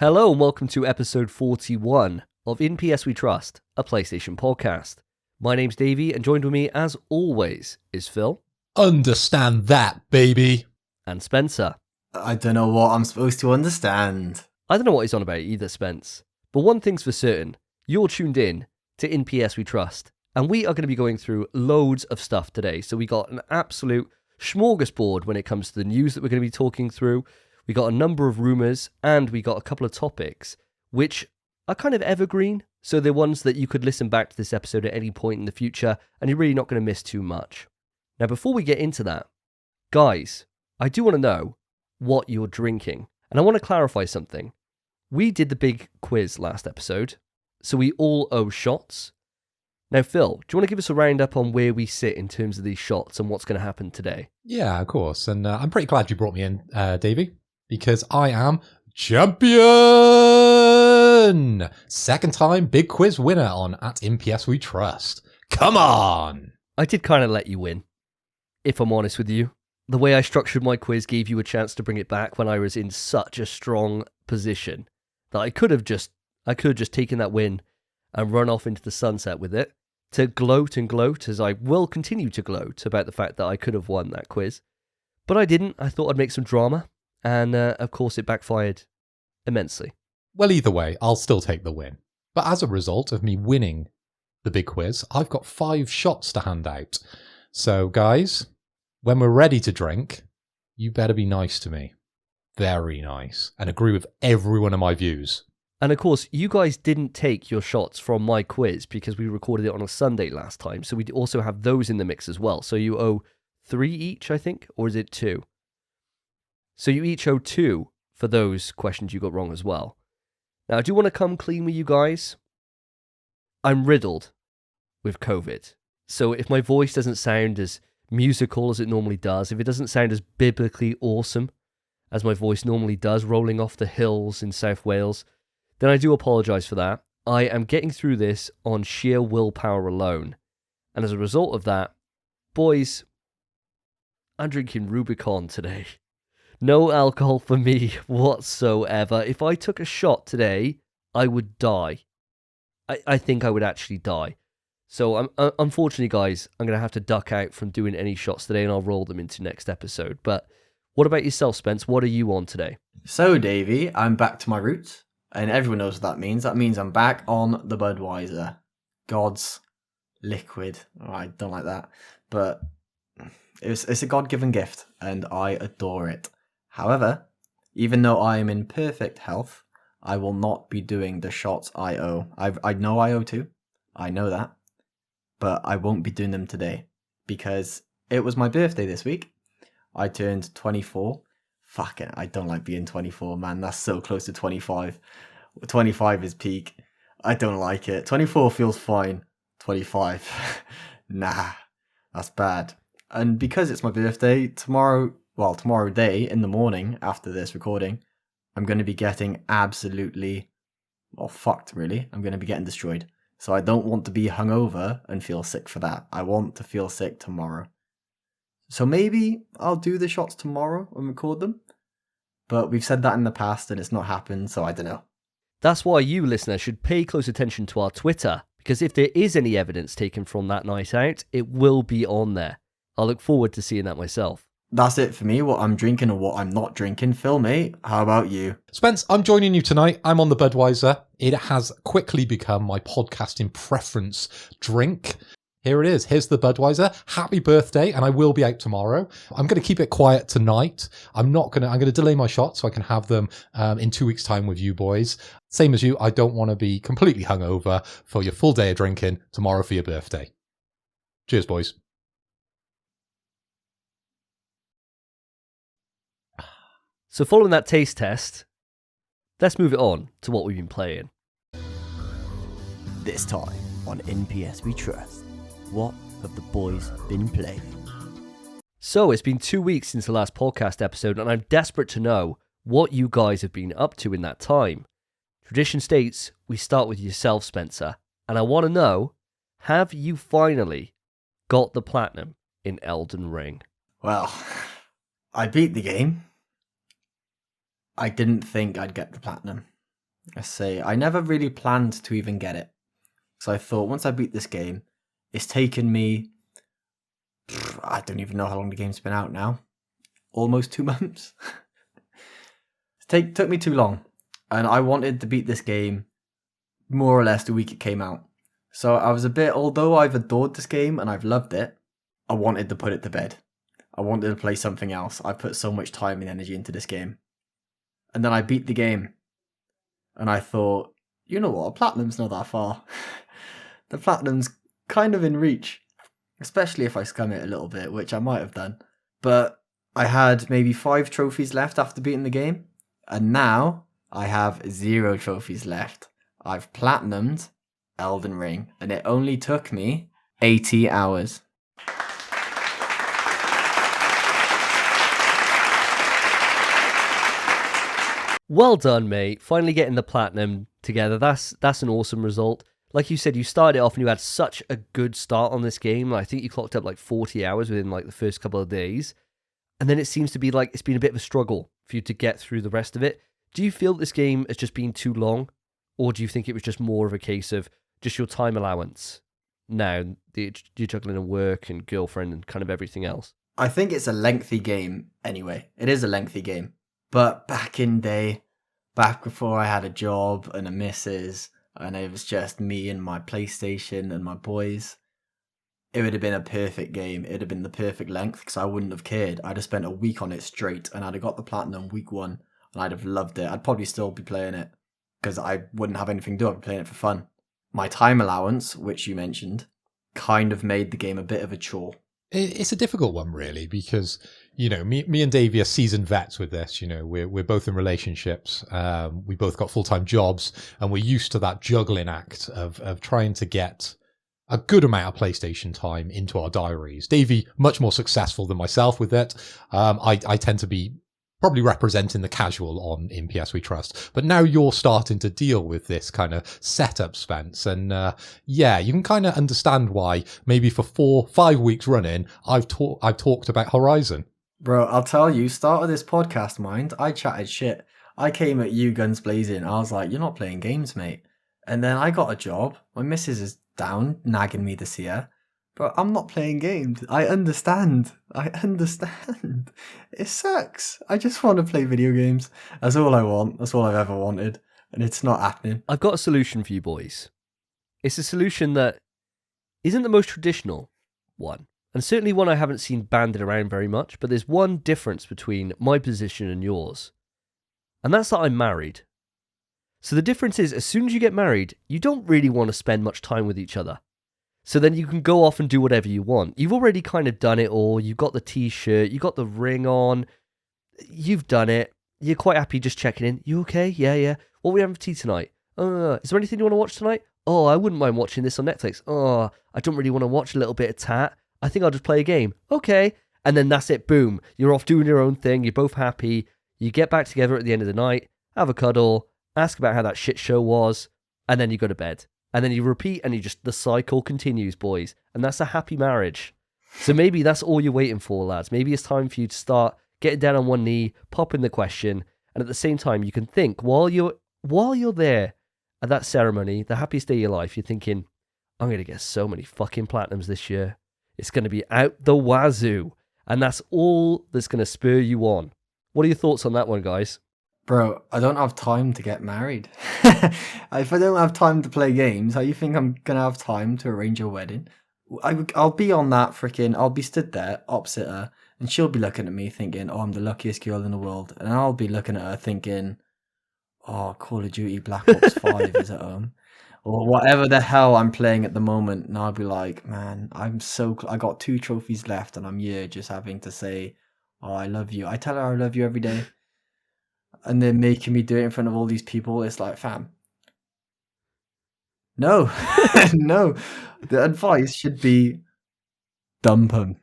Hello and welcome to episode 41 of In PS We Trust, a PlayStation podcast. My name's Davey and joined with me as always is Phil. Understand that, baby. And Spencer. I don't know what I'm supposed to understand. I don't know what he's on about either, Spence. But one thing's for certain, you're tuned in to In PS We Trust, and we are going to be going through loads of stuff today. So we got an absolute smorgasbord when it comes to the news that we're going to be talking through. We got a number of rumours, and we got a couple of topics, which are kind of evergreen. So they're ones that you could listen back to this episode at any point in the future, and you're really not going to miss too much. Now, before we get into that, guys, I do want to know what you're drinking. And I want to clarify something. We did the big quiz last episode, so we all owe shots. Now, Phil, do you want to give us a roundup on where we sit in terms of these shots and what's going to happen today? Yeah, of course. And I'm pretty glad you brought me in, Davey, because I am champion! Second time big quiz winner on at NPS We Trust. Come on! I did kind of let you win, if I'm honest with you. The way I structured my quiz gave you a chance to bring it back when I was in such a strong position that I could have just taken that win and run off into the sunset with it to gloat and gloat, as I will continue to gloat about the fact that I could have won that quiz. But I didn't. I thought I'd make some drama, and of course it backfired immensely. Well, either way, I'll still take the win. But as a result of me winning the big quiz, I've got 5 shots to hand out. So, guys, when we're ready to drink, you better be nice to me. Very nice. And agree with every one of my views. And of course, you guys didn't take your shots from my quiz because we recorded it on a Sunday last time. So we also have those in the mix as well. So you owe 3 each, I think, or is it 2? So you each owe 2 for those questions you got wrong as well. Now, I do want to come clean with you guys. I'm riddled with COVID. So if my voice doesn't sound as musical as it normally does, if it doesn't sound as biblically awesome as my voice normally does, rolling off the hills in South Wales, then I do apologise for that. I am getting through this on sheer willpower alone. And as a result of that, boys, I'm drinking Rubicon today. No alcohol for me whatsoever. If I took a shot today, I would die. I think I would actually die. So unfortunately, guys, I'm going to have to duck out from doing any shots today, and I'll roll them into next episode. But what about yourself, Spence? What are you on today? So, Davey, I'm back to my roots, and everyone knows what that means. That means I'm back on the Budweiser. God's liquid. Oh, I don't like that. But it's a God-given gift, and I adore it. However, even though I am in perfect health, I will not be doing the shots I owe. I know I owe 2. I know that. But I won't be doing them today because it was my birthday this week. I turned 24. Fuck it, I don't like being 24, man. That's so close to 25. 25 is peak. I don't like it. 24 feels fine. 25, nah, that's bad. And because it's my birthday, tomorrow day in the morning after this recording, I'm going to be getting absolutely, fucked really. I'm going to be getting destroyed. So I don't want to be hungover and feel sick for that. I want to feel sick tomorrow. So maybe I'll do the shots tomorrow and record them. But we've said that in the past and it's not happened, so I don't know. That's why you, listener, should pay close attention to our Twitter, because if there is any evidence taken from that night out, it will be on there. I look forward to seeing that myself. That's it for me, what I'm drinking and what I'm not drinking. Phil, mate, how about you? Spence, I'm joining you tonight. I'm on the Budweiser. It has quickly become my podcasting preference drink. Here it is. Here's the Budweiser. Happy birthday, and I will be out tomorrow. I'm going to keep it quiet tonight. I'm going to delay my shot so I can have them in 2 weeks' time with you boys. Same as you, I don't want to be completely hungover for your full day of drinking tomorrow for your birthday. Cheers, boys. So following that taste test, let's move it on to what we've been playing. This time on NPS We Trust, what have the boys been playing? So it's been 2 weeks since the last podcast episode, and I'm desperate to know what you guys have been up to in that time. Tradition states we start with yourself, Spencer, and I want to know, have you finally got the platinum in Elden Ring? Well, I beat the game. I didn't think I'd get the platinum. Let's say I never really planned to even get it. So I thought once I beat this game, it's taken me, I don't even know how long the game's been out now. Almost 2 months. Took me too long. And I wanted to beat this game more or less the week it came out. So I was a bit, although I've adored this game and I've loved it, I wanted to put it to bed. I wanted to play something else. I put so much time and energy into this game. And then I beat the game. And I thought, you know what, Platinum's not that far. The Platinum's kind of in reach. Especially if I scum it a little bit, which I might have done. But I had maybe 5 trophies left after beating the game. And now I have 0 trophies left. I've Platinumed Elden Ring. And it only took me 80 hours. Well done, mate. Finally getting the platinum together. That's an awesome result. Like you said, you started off and you had such a good start on this game. I think you clocked up like 40 hours within like the first couple of days. And then it seems to be like it's been a bit of a struggle for you to get through the rest of it. Do you feel this game has just been too long? Or do you think it was just more of a case of just your time allowance? Now, you're juggling in work and girlfriend and kind of everything else. I think it's a lengthy game anyway. It is a lengthy game. But back in day, back before I had a job and a missus, and it was just me and my PlayStation and my boys, it would have been a perfect game. It would have been the perfect length because I wouldn't have cared. I'd have spent a week on it straight and I'd have got the platinum week 1 and I'd have loved it. I'd probably still be playing it because I wouldn't have anything to do. I'd be playing it for fun. My time allowance, which you mentioned, kind of made the game a bit of a chore. It's a difficult one, really, because, you know, me and Davey are seasoned vets with this. You know, we're both in relationships. We both got full-time jobs, and we're used to that juggling act of trying to get a good amount of PlayStation time into our diaries. Davey, much more successful than myself with it. I tend to be probably representing the casual in PS We Trust. But now you're starting to deal with this kind of setup, Spence. And yeah, you can kind of understand why maybe for 4-5 weeks running, I've talked about Horizon. Bro, I'll tell you, start of this podcast, mind, I chatted shit. I came at you guns blazing. I was like, you're not playing games, mate. And then I got a job. My missus is down, nagging me to see her. But I'm not playing games. I understand. It sucks. I just want to play video games. That's all I want. That's all I've ever wanted. And it's not happening. I've got a solution for you boys. It's a solution that isn't the most traditional one. And certainly one I haven't seen banded around very much. But there's one difference between my position and yours. And that's that I'm married. So the difference is, as soon as you get married, you don't really want to spend much time with each other. So then you can go off and do whatever you want. You've already kind of done it all. You've got the t-shirt. You got the ring on. You've done it. You're quite happy just checking in. You okay? Yeah. What are we having for tea tonight? Is there anything you want to watch tonight? Oh, I wouldn't mind watching this on Netflix. Oh, I don't really want to watch a little bit of tat. I think I'll just play a game. Okay. And then that's it. Boom. You're off doing your own thing. You're both happy. You get back together at the end of the night, have a cuddle, ask about how that shit show was, and then you go to bed. And then you repeat, and the cycle continues, boys. And that's a happy marriage. So maybe that's all you're waiting for, lads. Maybe it's time for you to start getting down on one knee, popping the question, and at the same time, you can think while you're there at that ceremony, the happiest day of your life, you're thinking, I'm going to get so many fucking platinums this year. It's going to be out the wazoo. And that's all that's going to spur you on. What are your thoughts on that one, guys? Bro, I don't have time to get married. If I don't have time to play games, how you think I'm going to have time to arrange a wedding? I'll be on that freaking, I'll be stood there opposite her, and she'll be looking at me thinking, oh, I'm the luckiest girl in the world. And I'll be looking at her thinking, oh, Call of Duty Black Ops 5 is at home. Or whatever the hell I'm playing at the moment. And I'll be like, man, I got 2 trophies left, and I'm here just having to say, oh, I love you. I tell her I love you every day. And they're making me do it in front of all these people. It's like, fam. No. No. The advice should be dump them.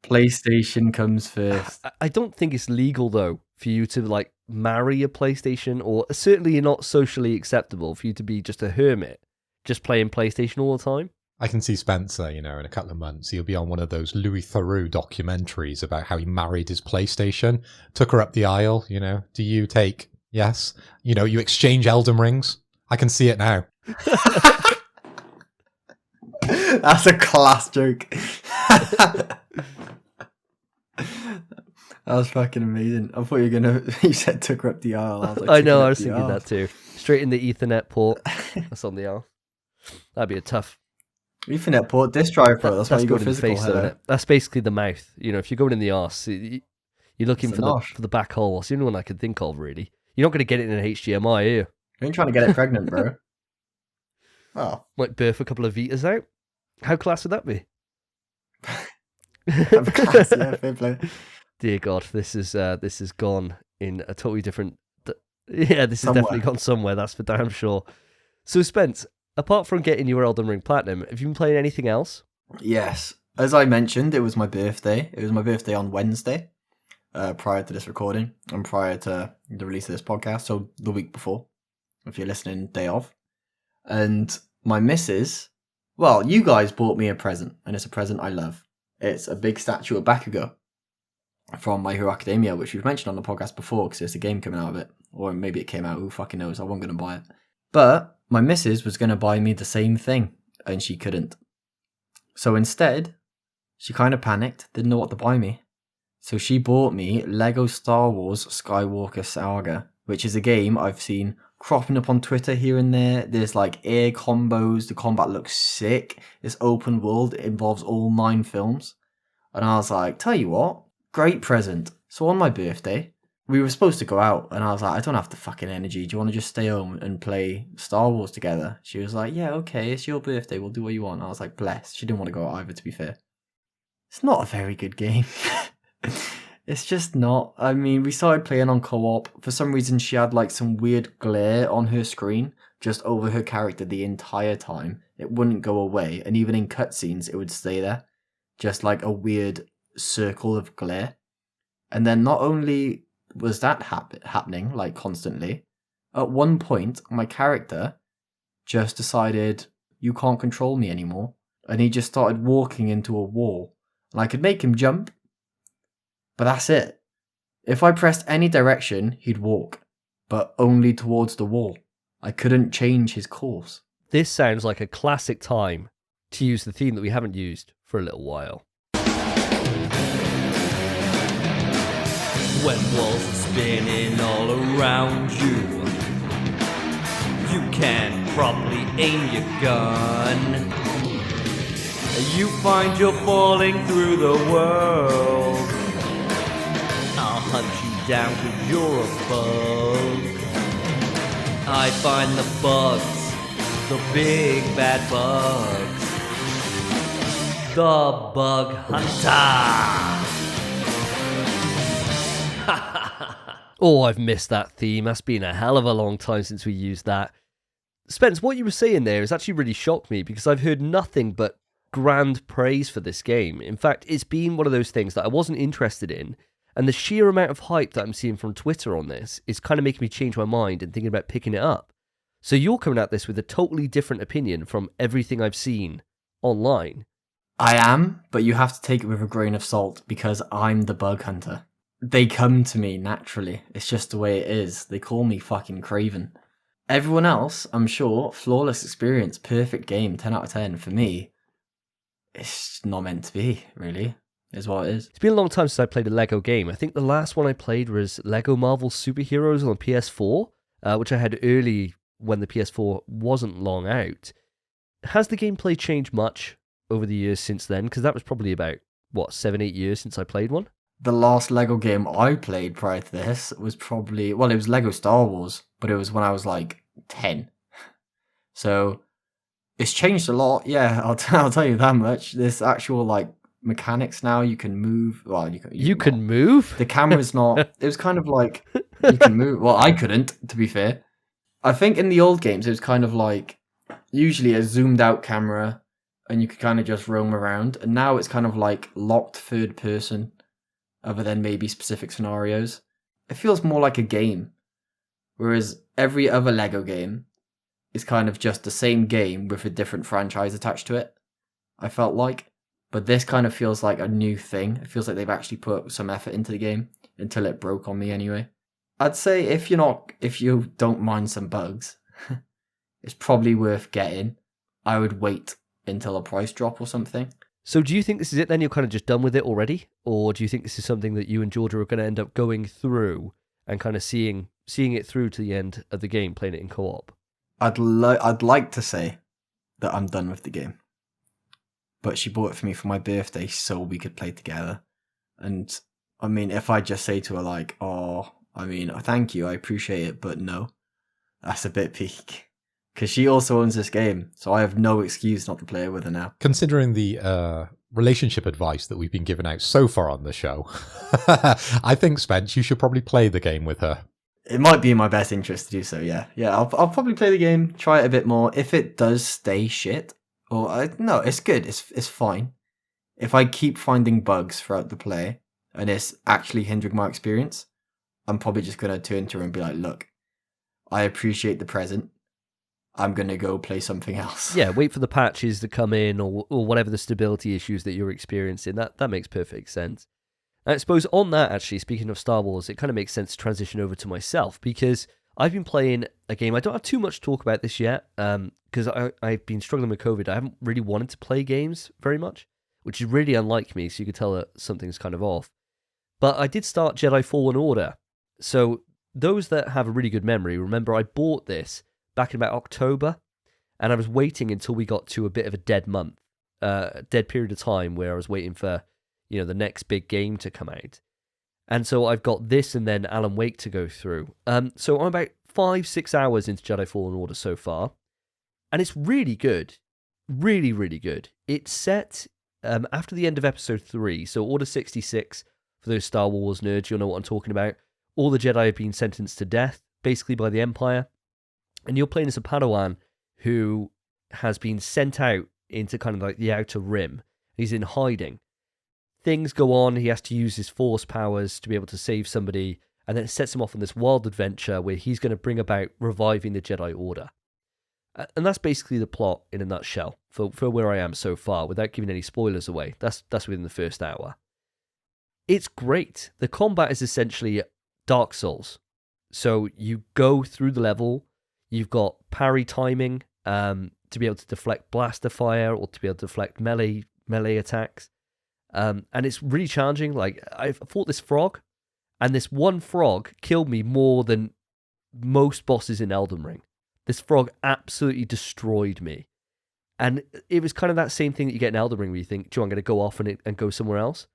PlayStation comes first. I don't think it's legal, though, for you to, like, marry a PlayStation, or certainly not socially acceptable for you to be just a hermit, just playing PlayStation all the time. I can see Spencer, you know, in a couple of months, he'll be on one of those Louis Theroux documentaries about how he married his PlayStation, took her up the aisle, you know. Do you take Yes. You know, you exchange Elden Rings. I can see it now. That's a class joke. That was fucking amazing. I thought you were gonna. You said took her up the aisle. I was like, I know, "Took her I up was the thinking aisle." that too. Straight in the Ethernet port. That's on the arm. That'd be a tough. Ethernet port, disk drive, bro. That's why you go going in the physical. face, though, Hello. innit? That's basically the mouth. You know, if you're going in the arse, you're looking It's for a nosh. the back hole. It's the only one I could think of, really. You're not going to get it in an HDMI, are you? You ain't trying to get it pregnant, bro. Oh, Might birth a couple of Vitas out. How class would that be? have a class, yeah, fair play. Dear God, this is gone in a totally different. Yeah, this has Somewhere. definitely gone somewhere. That's for damn sure. So, Spence, apart from getting your Elden Ring Platinum, have you been playing anything else? Yes, as I mentioned, it was my birthday. It was my birthday on Wednesday, prior to this recording and prior to the release of this podcast. So the week before, if you're listening, day of. And my missus, well, you guys bought me a present, and it's a present I love. It's a big statue of Bakugo from My Hero Academia, which we've mentioned on the podcast before because there's a game coming out of it. Or maybe it came out, who fucking knows, I wasn't going to buy it. But my missus was going to buy me the same thing, and she couldn't. So instead, she kind of panicked, didn't know what to buy me. So she bought me Lego Star Wars Skywalker Saga, which is a game I've seen cropping up on Twitter here and there. There's like air combos, the combat looks sick. It's open world, it involves all 9 films. And I was like, tell you what, great present. So on my birthday, we were supposed to go out, and I was like, I don't have the fucking energy. Do you want to just stay home and play Star Wars together? She was like, yeah, okay, it's your birthday, we'll do what you want. I was like, bless. She didn't want to go out either, to be fair. It's not a very good game. It's just not. I mean, we started playing on co-op. For some reason, she had like some weird glare on her screen, just over her character the entire time. It wouldn't go away, and even in cutscenes, it would stay there. Just like a weird circle of glare. And then not only was that happening, like constantly, at one point, my character just decided, you can't control me anymore. And he just started walking into a wall. And I could make him jump, but that's it. If I pressed any direction, he'd walk, but only towards the wall. I couldn't change his course. This sounds like a classic time to use the theme that we haven't used for a little while. When walls are spinning all around you, you can't properly aim your gun. You find you're falling through the world. I'll hunt you down 'cause you're a bug. I find the bugs, the big bad bugs. The Bug Hunter. Oh, I've missed that theme. That's been a hell of a long time since we used that. Spence, what you were saying there has actually really shocked me because I've heard nothing but grand praise for this game. In fact, it's been one of those things that I wasn't interested in, and the sheer amount of hype that I'm seeing from Twitter on this is kind of making me change my mind and thinking about picking it up. So you're coming at this with a totally different opinion from everything I've seen online. I am, but you have to take it with a grain of salt because I'm the bug hunter. They come to me naturally. It's just the way it is. They call me fucking Craven. Everyone else, I'm sure, flawless experience, perfect game, 10 out of 10. For me, it's not meant to be, really, is what it is. It's been a long time since I played a Lego game. I think the last one I played was Lego Marvel Superheroes on PS4, which I had early when the PS4 wasn't long out. Has the gameplay changed much over the years since then? Because that was probably about, 7-8 years since I played one? The last Lego game I played prior to this was probably, well, it was Lego Star Wars, but it was when I was like 10. So it's changed a lot. Yeah, I'll tell you that much. There's actual like mechanics now. You can move. Well, you can move? The camera's not. It was kind of like you can move. Well, I couldn't, to be fair. I think in the old games it was kind of like usually a zoomed out camera, and you could kind of just roam around. And now it's kind of like locked third person, other than maybe specific scenarios. It feels more like a game, whereas every other Lego game is kind of just the same game with a different franchise attached to it, I felt like. But this kind of feels like a new thing. It feels like they've actually put some effort into the game, until it broke on me anyway. I'd say if you don't mind some bugs, it's probably worth getting. I would wait until a price drop or something. So do you think this is it then? You're kind of just done with it already? Or do you think this is something that you and Georgia are going to end up going through and kind of seeing it through to the end of the game, playing it in co-op? I'd like to say that I'm done with the game. But she bought it for me for my birthday so we could play together. And I mean, if I just say to her like, thank you, I appreciate it, but no, that's a bit peak. Because she also owns this game, so I have no excuse not to play it with her now. Considering the relationship advice that we've been giving out so far on the show, I think, Spence, you should probably play the game with her. It might be in my best interest to do so, yeah. Yeah, I'll probably play the game, try it a bit more. If it does stay shit, no, it's good, it's fine. If I keep finding bugs throughout the play, and it's actually hindering my experience, I'm probably just going to turn to her and be like, look, I appreciate the present. I'm going to go play something else. Yeah, wait for the patches to come in or whatever the stability issues that you're experiencing. That makes perfect sense. And I suppose on that, actually, speaking of Star Wars, it kind of makes sense to transition over to myself because I've been playing a game. I don't have too much to talk about this yet because I've been struggling with COVID. I haven't really wanted to play games very much, which is really unlike me, so you could tell that something's kind of off. But I did start Jedi Fallen Order. So those that have a really good memory, remember I bought this back in about October, and I was waiting until we got to a bit of a dead month, dead period of time where I was waiting for, the next big game to come out. And so I've got this and then Alan Wake to go through. So I'm about 5-6 hours into Jedi Fallen Order so far, and it's really good. Really, really good. It's set after the end of Episode 3, so Order 66, for those Star Wars nerds, you'll know what I'm talking about. All the Jedi have been sentenced to death, basically by the Empire. And you're playing as a Padawan who has been sent out into kind of like the Outer Rim. He's in hiding. Things go on. He has to use his Force powers to be able to save somebody. And then it sets him off on this wild adventure where he's going to bring about reviving the Jedi Order. And that's basically the plot in a nutshell for where I am so far, without giving any spoilers away. That's within the first hour. It's great. The combat is essentially Dark Souls. So you go through the level. You've got parry timing to be able to deflect blaster fire or to be able to deflect melee attacks. And it's really challenging. Like, I fought this frog, and this one frog killed me more than most bosses in Elden Ring. This frog absolutely destroyed me. And it was kind of that same thing that you get in Elden Ring where you think, I'm going to go off and go somewhere else.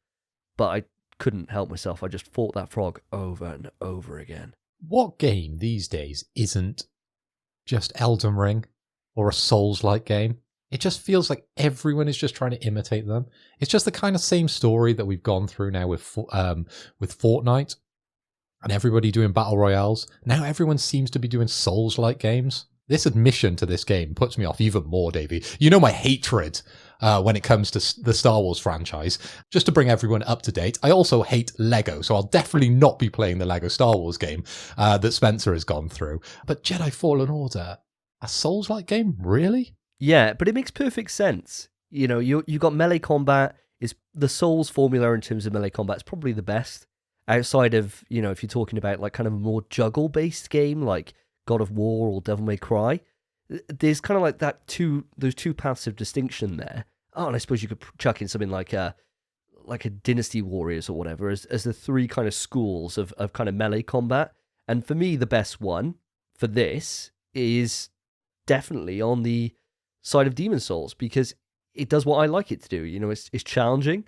But I couldn't help myself. I just fought that frog over and over again. What game these days isn't just Elden Ring or a Souls-like game? It just feels like everyone is just trying to imitate them. It's just the kind of same story that we've gone through now with Fortnite and everybody doing battle royales. Now everyone seems to be doing Souls-like games. This admission to this game puts me off even more, Davey. You know my hatred when it comes to the Star Wars franchise. Just to bring everyone up to date, I also hate Lego, so I'll definitely not be playing the Lego Star Wars game that Spencer has gone through. But Jedi Fallen Order, a Souls-like game? Really? Yeah, but it makes perfect sense. You got melee combat. Is the Souls formula in terms of melee combat is probably the best outside of, if you're talking about like kind of a more juggle-based game like God of War or Devil May Cry. There's kind of like those two paths of distinction there. Oh, and I suppose you could chuck in something like a Dynasty Warriors or whatever as the three kind of schools of kind of melee combat. And for me, the best one for this is definitely on the side of Demon Souls because it does what I like it to do. It's challenging,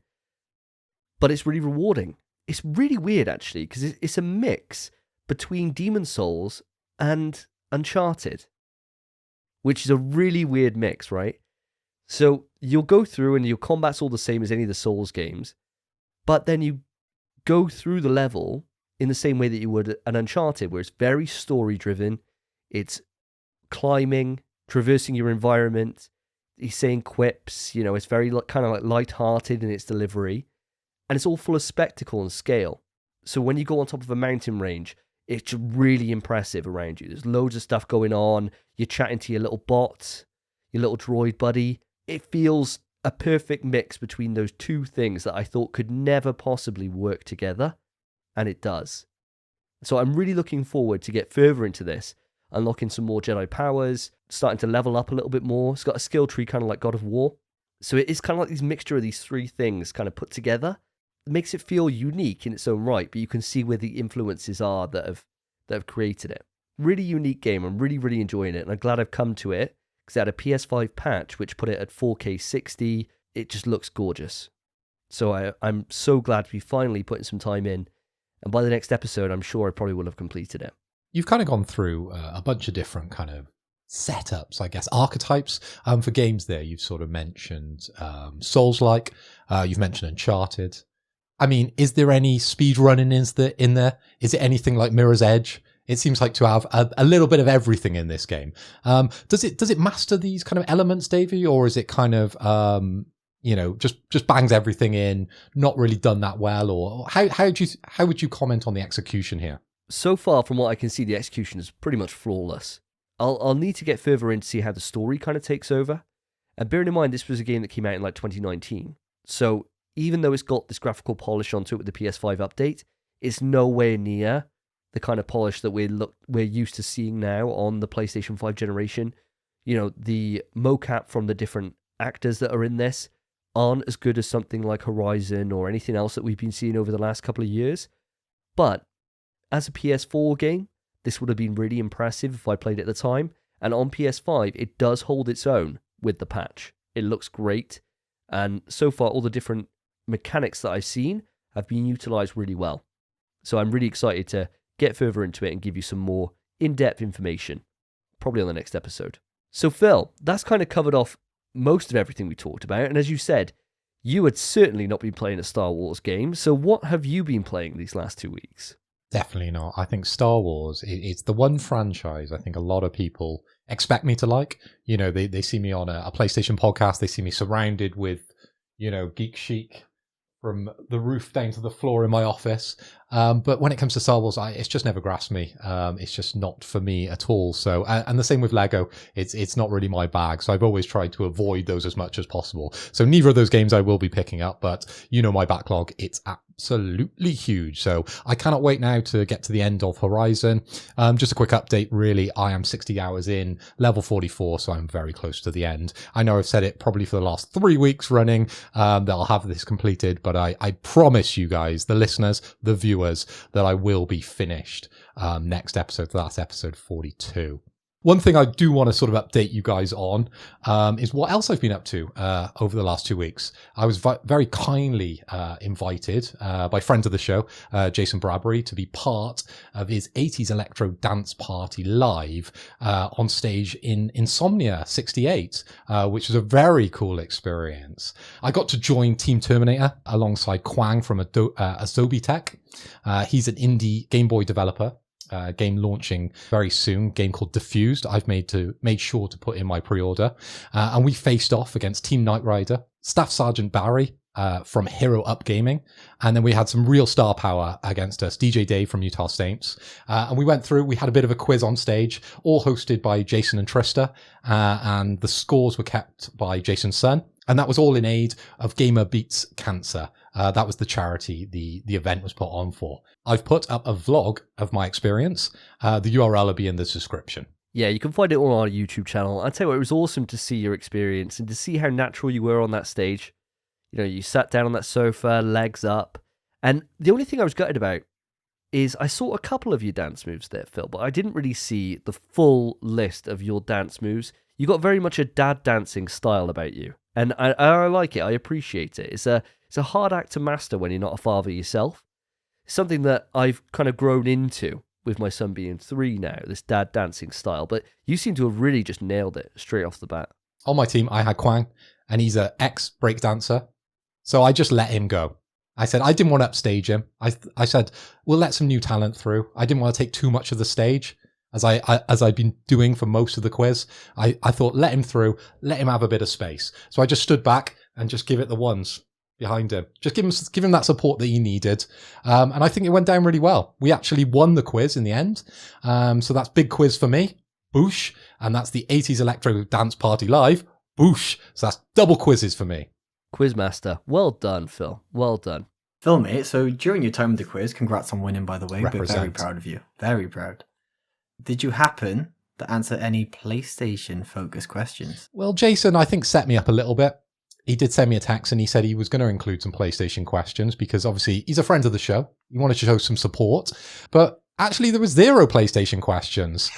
but it's really rewarding. It's really weird, actually, because it's a mix between Demon Souls and Uncharted, which is a really weird mix, right? So you'll go through and your combat's all the same as any of the Souls games, but then you go through the level in the same way that you would an Uncharted, where it's very story-driven. It's climbing, traversing your environment. He's saying quips, it's very kind of like light-hearted in its delivery. And it's all full of spectacle and scale. So when you go on top of a mountain range, it's really impressive around you. There's loads of stuff going on. You're chatting to your little bot, your little droid buddy. It feels a perfect mix between those two things that I thought could never possibly work together. And it does. So I'm really looking forward to get further into this, unlocking some more Jedi powers, starting to level up a little bit more. It's got a skill tree kind of like God of War. So it is kind of like this mixture of these three things kind of put together. It makes it feel unique in its own right, but you can see where the influences are that have created it. Really unique game. I'm really, really enjoying it, and I'm glad I've come to it because it had a PS5 patch which put it at 4K 60. It just looks gorgeous. So I'm so glad to be finally putting some time in, and by the next episode, I'm sure I probably will have completed it. You've kind of gone through a bunch of different kind of setups, I guess, archetypes for games there. You've sort of mentioned Souls-like, you've mentioned Uncharted. I mean, is there any speed running in there? Is it anything like Mirror's Edge? It seems like to have a little bit of everything in this game. Does it master these kind of elements, Davey, or is it kind of just bangs everything in, not really done that well? Or how would you comment on the execution here? So far, from what I can see, the execution is pretty much flawless. I'll need to get further in to see how the story kind of takes over. And bearing in mind, this was a game that came out in like 2019. So even though it's got this graphical polish onto it with the PS5 update, it's nowhere near the kind of polish that we're used to seeing now on the PlayStation 5 generation. You know, the mocap from the different actors that are in this aren't as good as something like Horizon or anything else that we've been seeing over the last couple of years. But as a PS4 game, this would have been really impressive if I played it at the time. And on PS5, it does hold its own with the patch. It looks great. And so far, all the different mechanics that I've seen have been utilized really well. So I'm really excited to get further into it and give you some more in-depth information, probably on the next episode. So Phil, that's kind of covered off most of everything we talked about. And as you said, you had certainly not been playing a Star Wars game. So what have you been playing these last 2 weeks? Definitely not. I think Star Wars, it's the one franchise I think a lot of people expect me to like. You know, they see me on a PlayStation podcast. They see me surrounded with, geek chic from the roof down to the floor in my office. But when it comes to Star Wars, it's just never grasped me. It's just not for me at all. So, and the same with Lego. It's not really my bag. So I've always tried to avoid those as much as possible. So neither of those games I will be picking up, but my backlog, it's absolutely huge. So I cannot wait now to get to the end of Horizon. Just a quick update, really. I am 60 hours in, level 44, so I'm very close to the end. I know I've said it probably for the last 3 weeks running that I'll have this completed, but I promise you guys, the listeners, the viewers, that I will be finished next episode. So that's episode 42. One thing I do want to sort of update you guys on is what else I've been up to over the last 2 weeks. I was very kindly invited by friends of the show, Jason Bradbury, to be part of his 80s electro dance party live on stage in Insomnia 68, which was a very cool experience. I got to join Team Terminator alongside Kwang from Adobe Tech. He's an indie Game Boy developer. Game launching very soon, game called Diffused. I've made sure to put in my pre-order. And we faced off against Team Knight Rider, Staff Sergeant Barry from Hero Up Gaming. And then we had some real star power against us, DJ Dave from Utah Saints. And we had a bit of a quiz on stage, all hosted by Jason and Trista. And the scores were kept by Jason's son. And that was all in aid of Gamer Beats Cancer. That was the charity the event was put on for. I've put up a vlog of my experience. The URL will be in the description. Yeah, you can find it all on our YouTube channel. I tell you what, it was awesome to see your experience and to see how natural you were on that stage. You sat down on that sofa, legs up. And the only thing I was gutted about is I saw a couple of your dance moves there, Phil, but I didn't really see the full list of your dance moves. You got very much a dad dancing style about you. And I like it. I appreciate it. It's a hard act to master when you're not a father yourself. It's something that I've kind of grown into with my son being 3 now, this dad dancing style. But you seem to have really just nailed it straight off the bat. On my team, I had Kwang, and he's an ex-break dancer. So I just let him go. I said, I didn't want to upstage him. I said, we'll let some new talent through. I didn't want to take too much of the stage. As I've been doing for most of the quiz, I thought, let him through, let him have a bit of space. So I just stood back and just give it the ones behind him. Just give him that support that he needed. And I think it went down really well. We actually won the quiz in the end. So that's big quiz for me. Boosh. And that's the 80s Electro Dance Party Live. Boosh. So that's double quizzes for me. Quizmaster. Well done, Phil. Well done. Phil, mate, so during your time with the quiz, congrats on winning, by the way. We're very Represent. proud of you. Very proud. Did you happen to answer any PlayStation-focused questions? Well, Jason, I think, set me up a little bit. He did send me a text and he said he was going to include some PlayStation questions because obviously he's a friend of the show. He wanted to show some support, but actually there was 0 PlayStation questions.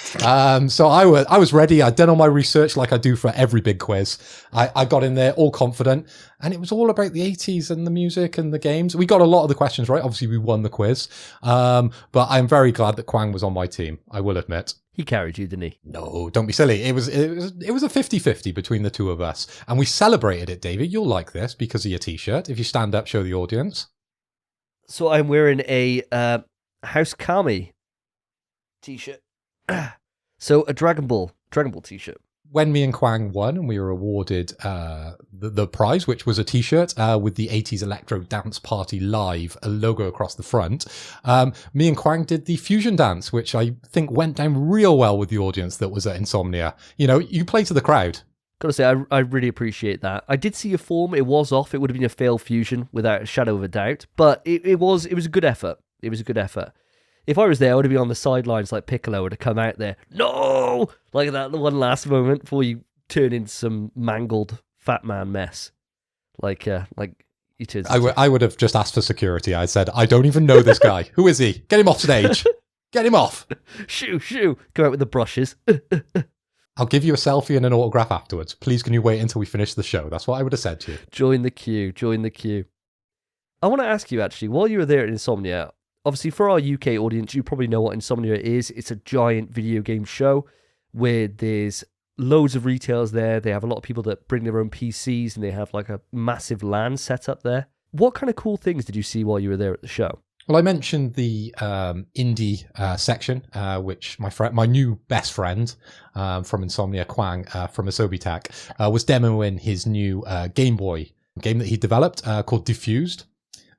So I was ready. I'd done all my research like I do for every big quiz. I got in there all confident and it was all about the 80s and the music and the games. We got a lot of the questions right. Obviously we won the quiz. But I'm very glad that Kwang was on my team. I will admit. He carried you, didn't he? No, don't be silly. It was a 50-50 between the two of us. And we celebrated it, David. You'll like this because of your t-shirt. If you stand up, show the audience. So I'm wearing a House Kami t-shirt. So a Dragon Ball t-shirt. When me and Kwang won and we were awarded the prize, which was a t-shirt with the 80s Electro Dance Party Live logo across the front, me and Kwang did the fusion dance, which I think went down real well with the audience that was at Insomnia. You know, you play to the crowd. Gotta say, I really appreciate that. I did see your form. It was off. It would have been a failed fusion without a shadow of a doubt. But it was a good effort. It was a good effort. If I was there, I would have been on the sidelines like Piccolo would have come out there. No! Like that one last moment before you turn into some mangled fat man mess. Like you turn. I would have just asked for security. I said, I don't even know this guy. Who is he? Get him off stage. Get him off. Shoo. Go out with the brushes. I'll give you a selfie and an autograph afterwards. Please, can you wait until we finish the show? That's what I would have said to you. Join the queue. I want to ask you, actually, while you were there at Insomnia, obviously for our UK audience, you probably know what Insomnia is. It's a giant video game show where there's loads of retailers there. They have a lot of people that bring their own PCs and they have like a massive LAN set up there. What kind of cool things did you see while you were there at the show? Well, I mentioned the indie section, which my new best friend from Insomnia, Kwang, from Asobi Tech, was demoing his new Game Boy game that he developed called Diffused.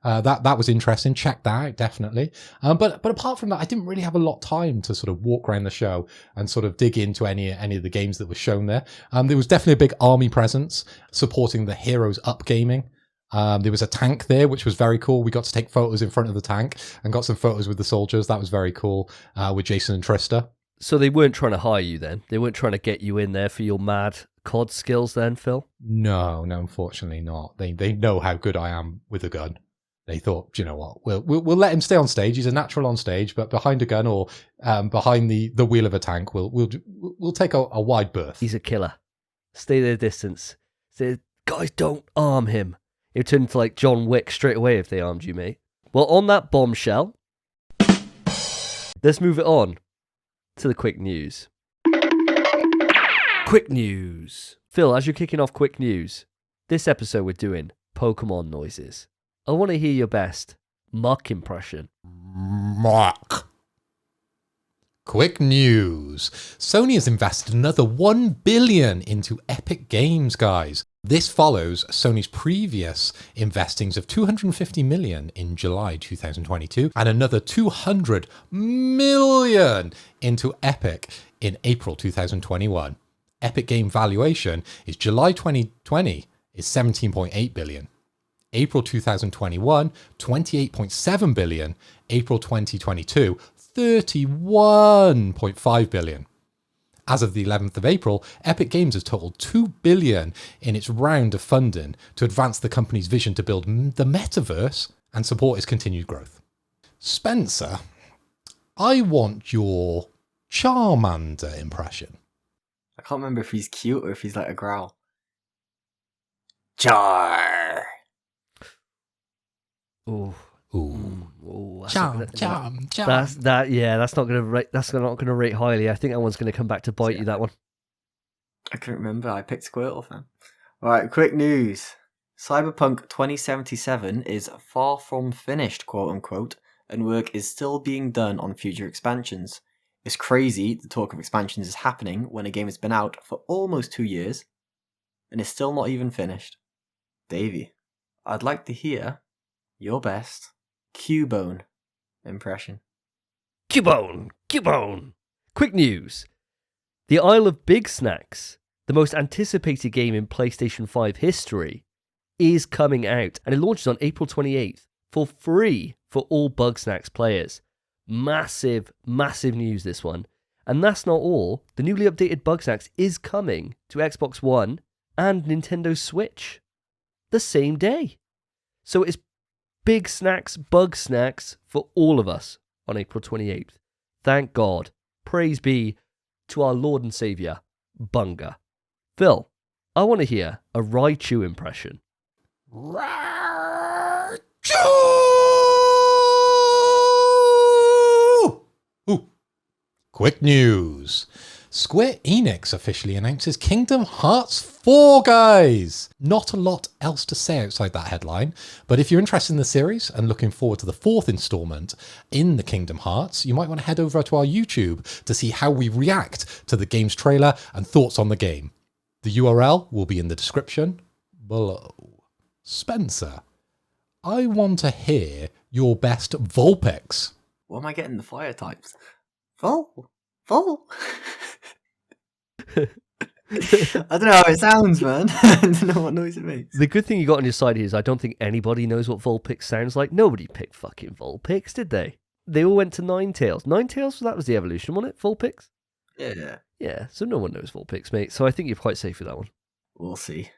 That was interesting. Check that out, definitely. But apart from that, I didn't really have a lot of time to sort of walk around the show and sort of dig into any of the games that were shown there. There was definitely a big army presence supporting the Heroes Up gaming. There was a tank there, which was very cool. We got to take photos in front of the tank and got some photos with the soldiers. That was very cool with Jason and Trista. So they weren't trying to hire you then? They weren't trying to get you in there for your mad COD skills then, Phil? No, unfortunately not. They know how good I am with a gun. They thought, you know what, we'll let him stay on stage. He's a natural on stage, but behind a gun or behind the wheel of a tank, we'll take a wide berth. He's a killer. Stay their distance. Say, guys, don't arm him. It would turn into like John Wick straight away if they armed you, mate. Well, on that bombshell, let's move it on to the quick news. Quick news. Phil, as you're kicking off quick news, this episode we're doing Pokemon noises. I want to hear your best Muck impression. Muck. Quick news. Sony has invested another $1 billion into Epic Games, guys. This follows Sony's previous investings of $250 million in July 2022 and another $200 million into Epic in April 2021. Epic Game valuation is July 2020 is $17.8 billion. April 2021, $28.7 billion. April 2022, $31.5 billion. As of the 11th of April, Epic Games has totaled $2 billion in its round of funding to advance the company's vision to build the metaverse and support its continued growth. Spencer, I want your Charmander impression. I can't remember if he's cute or if he's like a growl. Char. Ooh. Ooh. That's Charm. That's not gonna rate. That's not gonna rate highly. I think that one's gonna come back to bite you. That one. I couldn't remember. I picked Squirtle, fam. Alright, quick news. Cyberpunk 2077 is far from finished, quote unquote, and work is still being done on future expansions. It's crazy the talk of expansions is happening when a game has been out for almost 2 years and is still not even finished. Davey, I'd like to hear your best Cubone impression. Cubone. Quick news. The Isle of Big Snacks, the most anticipated game in PlayStation 5 history, is coming out, and it launches on April 28th for free for all Bugsnax players. Massive, massive news, this one. And that's not all. The newly updated Bugsnax is coming to Xbox One and Nintendo Switch the same day. So it's big snacks, bug snacks for all of us on April 28th. Thank God. Praise be to our Lord and Saviour, Bunga. Phil, I want to hear a Raichu impression. Raichu! Ooh. Quick news. Square Enix officially announces Kingdom Hearts 4, guys! Not a lot else to say outside that headline, but if you're interested in the series and looking forward to the 4th installment in the Kingdom Hearts, you might want to head over to our YouTube to see how we react to the game's trailer and thoughts on the game. The URL will be in the description below. Spencer, I want to hear your best Vulpix. What am I getting the fire types? Vol? I don't know how it sounds, man. I don't know what noise it makes. The good thing you got on your side here is I don't think anybody knows what Vulpix sounds like. Nobody picked fucking Vulpix, did they? They all went to Ninetales. Ninetales, that was the evolution, wasn't it? Vulpix? Yeah. Yeah, so no one knows Vulpix, mate. So I think you're quite safe with that one. We'll see.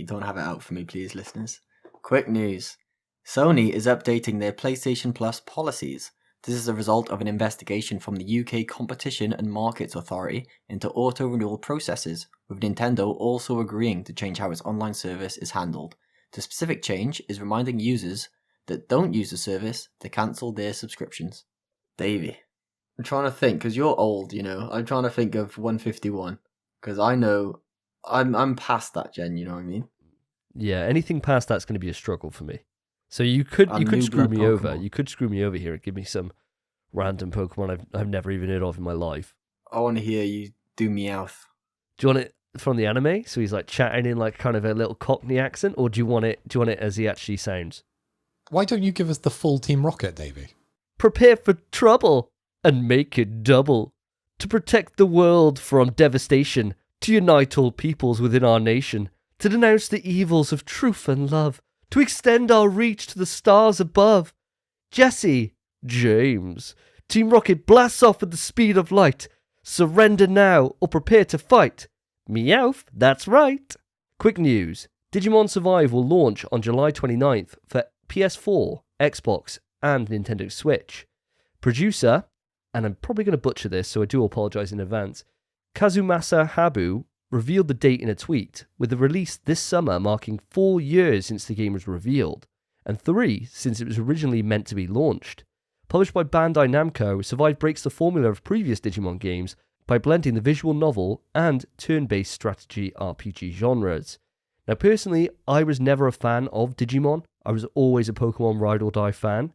Don't have it out for me, please, listeners. Quick news. Sony is updating their PlayStation Plus policies. This is a result of an investigation from the UK Competition and Markets Authority into auto-renewal processes, with Nintendo also agreeing to change how its online service is handled. The specific change is reminding users that don't use the service to cancel their subscriptions. Davey, I'm trying to think, because you're old, you know. I'm trying to think of 151, because I know I'm past that gen, you know what I mean? Yeah, anything past that's going to be a struggle for me. So you could screw me over. You could screw me over here and give me some random Pokemon I've never even heard of in my life. I want to hear you do Meowth. Do you want it from the anime? So he's like chatting in like kind of a little Cockney accent, or do you want it as he actually sounds? Why don't you give us the full Team Rocket, Davey? Prepare for trouble and make it double. To protect the world from devastation, to unite all peoples within our nation, to denounce the evils of truth and love, to extend our reach to the stars above. Jesse, James, Team Rocket blasts off at the speed of light. Surrender now or prepare to fight. Meowth, that's right. Quick news. Digimon Survive will launch on July 29th for PS4, Xbox, and Nintendo Switch. Producer, and I'm probably going to butcher this, so I do apologise in advance, Kazumasa Habu revealed the date in a tweet, with the release this summer marking 4 years since the game was revealed, and 3 since it was originally meant to be launched. Published by Bandai Namco, Survive breaks the formula of previous Digimon games by blending the visual novel and turn-based strategy RPG genres. Now personally, I was never a fan of Digimon. I was always a Pokemon Ride or Die fan,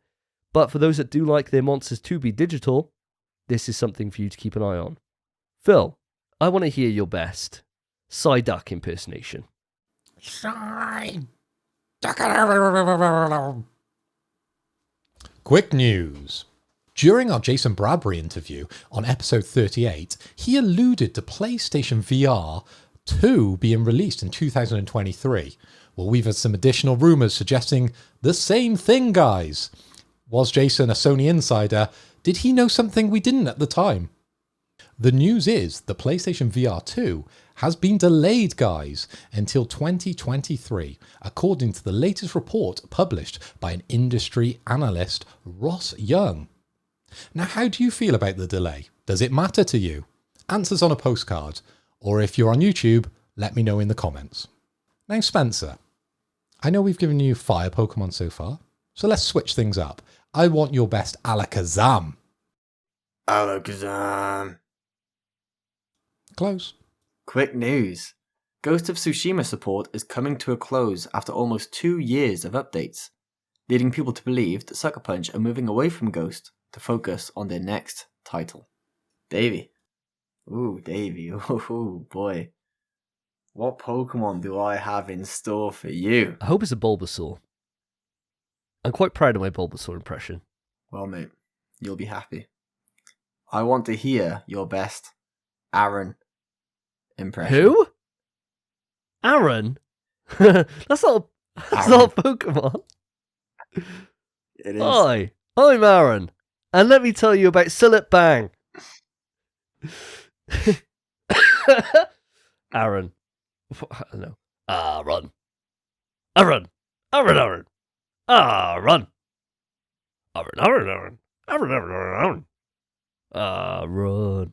but for those that do like their monsters to be digital, this is something for you to keep an eye on. Phil, I want to hear your best Psyduck impersonation. Quick news. During our Jason Bradbury interview on episode 38, he alluded to PlayStation VR 2 being released in 2023. Well, we've had some additional rumours suggesting the same thing, guys. Was Jason a Sony insider? Did he know something we didn't at the time? The news is the PlayStation VR 2 has been delayed, guys, until 2023, according to the latest report published by an industry analyst, Ross Young. Now, how do you feel about the delay? Does it matter to you? Answers on a postcard, or if you're on YouTube, let me know in the comments. Now, Spencer, I know we've given you fire Pokemon so far, so let's switch things up. I want your best Alakazam. Alakazam. Close. Quick news. Ghost of Tsushima support is coming to a close after almost 2 years of updates, leading people to believe that Sucker Punch are moving away from Ghost to focus on their next title. Davey. Ooh, Davey. Ooh, boy. What Pokemon do I have in store for you? I hope it's a Bulbasaur. I'm quite proud of my Bulbasaur impression. Well, mate, you'll be happy. I want to hear your best Aaron impression. Who? Aaron? That's not a Pokemon. It is. Hi, I'm Aaron, and let me tell you about Sillet Bang. Aaron. I don't know. Aaron. Aaron. Aaron, Aaron. Aaron. Aaron, Aaron, Aaron. Aaron, Aaron, Aaron. Aaron.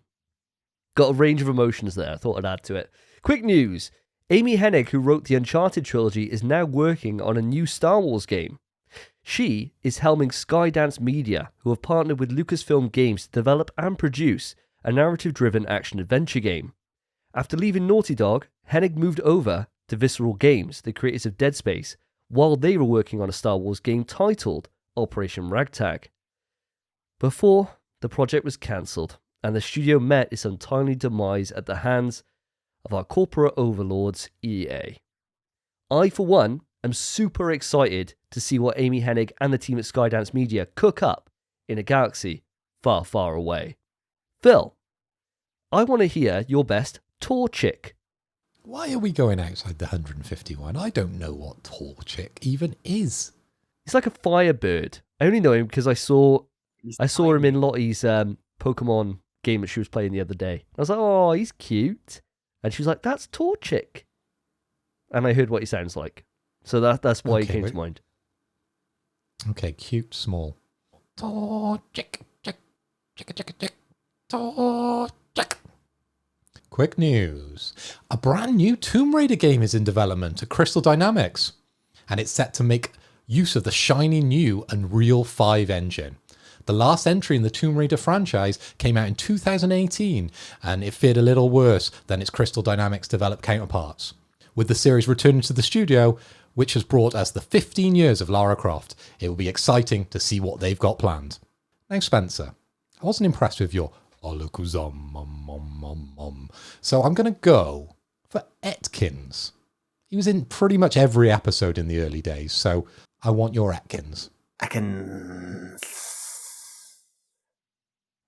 Got a range of emotions there. I thought I'd add to it. Quick news. Amy Hennig, who wrote the Uncharted trilogy, is now working on a new Star Wars game. She is helming Skydance Media, who have partnered with Lucasfilm Games to develop and produce a narrative-driven action-adventure game. After leaving Naughty Dog, Hennig moved over to Visceral Games, the creators of Dead Space, while they were working on a Star Wars game titled Operation Ragtag. Before, the project was cancelled, and the studio met its untimely demise at the hands of our corporate overlords, EA. I, for one, am super excited to see what Amy Hennig and the team at Skydance Media cook up in a galaxy far, far away. Phil, I want to hear your best Torchic. Why are we going outside the 151? I don't know what Torchic even is. He's like a firebird. I only know him because I saw him in Lottie's Pokemon game that she was playing the other day. I was like, oh, he's cute. And she was like, that's Torchic. And I heard what he sounds like. So that's why he came to mind. Okay, cute, small. Torchic, chick, chick, chick, chick, Torchic. Quick news. A brand new Tomb Raider game is in development at Crystal Dynamics. And it's set to make use of the shiny new Unreal 5 engine. The last entry in the Tomb Raider franchise came out in 2018, and it fared a little worse than its Crystal Dynamics developed counterparts. With the series returning to the studio, which has brought us the 15 years of Lara Croft, it will be exciting to see what they've got planned. Now, Spencer, I wasn't impressed with your so I'm going to go for Atkins. He was in pretty much every episode in the early days, so I want your Atkins. Atkins.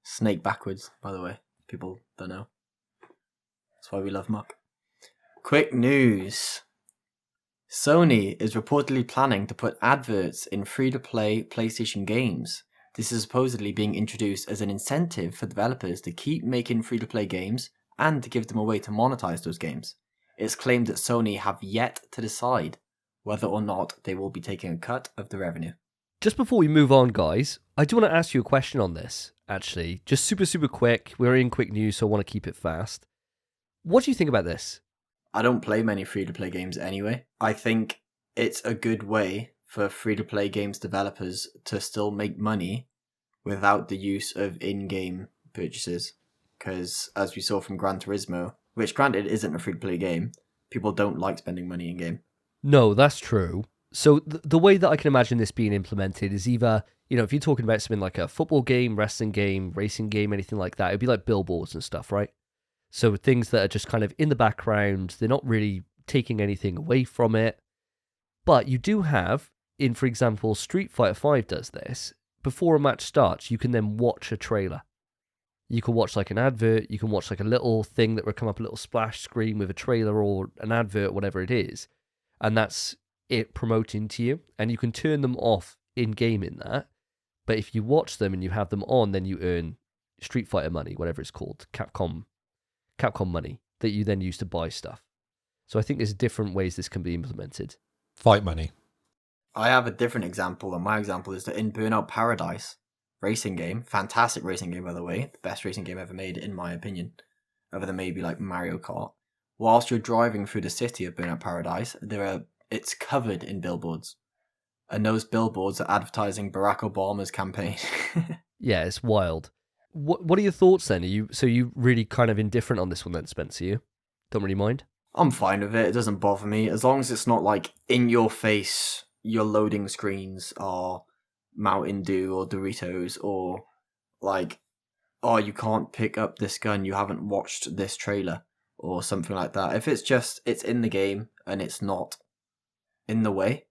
Snake backwards, by the way. People don't know. That's why we love Muck. Quick news. Sony is reportedly planning to put adverts in free-to-play PlayStation games. This is supposedly being introduced as an incentive for developers to keep making free-to-play games and to give them a way to monetize those games. It's claimed that Sony have yet to decide whether or not they will be taking a cut of the revenue. Just before we move on, guys, I do want to ask you a question on this, actually. Just super, super quick. We're in quick news, so I want to keep it fast. What do you think about this? I don't play many free-to-play games anyway. I think it's a good way for free-to-play games developers to still make money without the use of in-game purchases. Because as we saw from Gran Turismo, which granted isn't a free-to-play game, people don't like spending money in-game. No, that's true. So the way that I can imagine this being implemented is either, if you're talking about something like a football game, wrestling game, racing game, anything like that, it'd be like billboards and stuff, right? So things that are just kind of in the background, they're not really taking anything away from it. But you do have, for example, Street Fighter 5 does this. Before a match starts, you can then watch a trailer. You can watch like an advert, you can watch like a little thing that will come up, a little splash screen with a trailer or an advert, whatever it is. And that's it promoting to you. And you can turn them off in-game in that. But if you watch them and you have them on, then you earn Street Fighter money, whatever it's called, Capcom money, that you then use to buy stuff. So I think there's different ways this can be implemented. Fight money. I have a different example, and my example is that in Burnout Paradise, racing game, fantastic racing game by the way, the best racing game ever made in my opinion, other than maybe like Mario Kart. Whilst you're driving through the city of Burnout Paradise, it's covered in billboards. And those billboards are advertising Barack Obama's campaign. Yeah, it's wild. What are your thoughts then? Are you really kind of indifferent on this one then, Spence? You don't really mind? I'm fine with it. It doesn't bother me. As long as it's not like in your face, your loading screens are Mountain Dew or Doritos, or like, oh, you can't pick up this gun, you haven't watched this trailer, or something like that. If it's just, it's in the game and it's not in the way,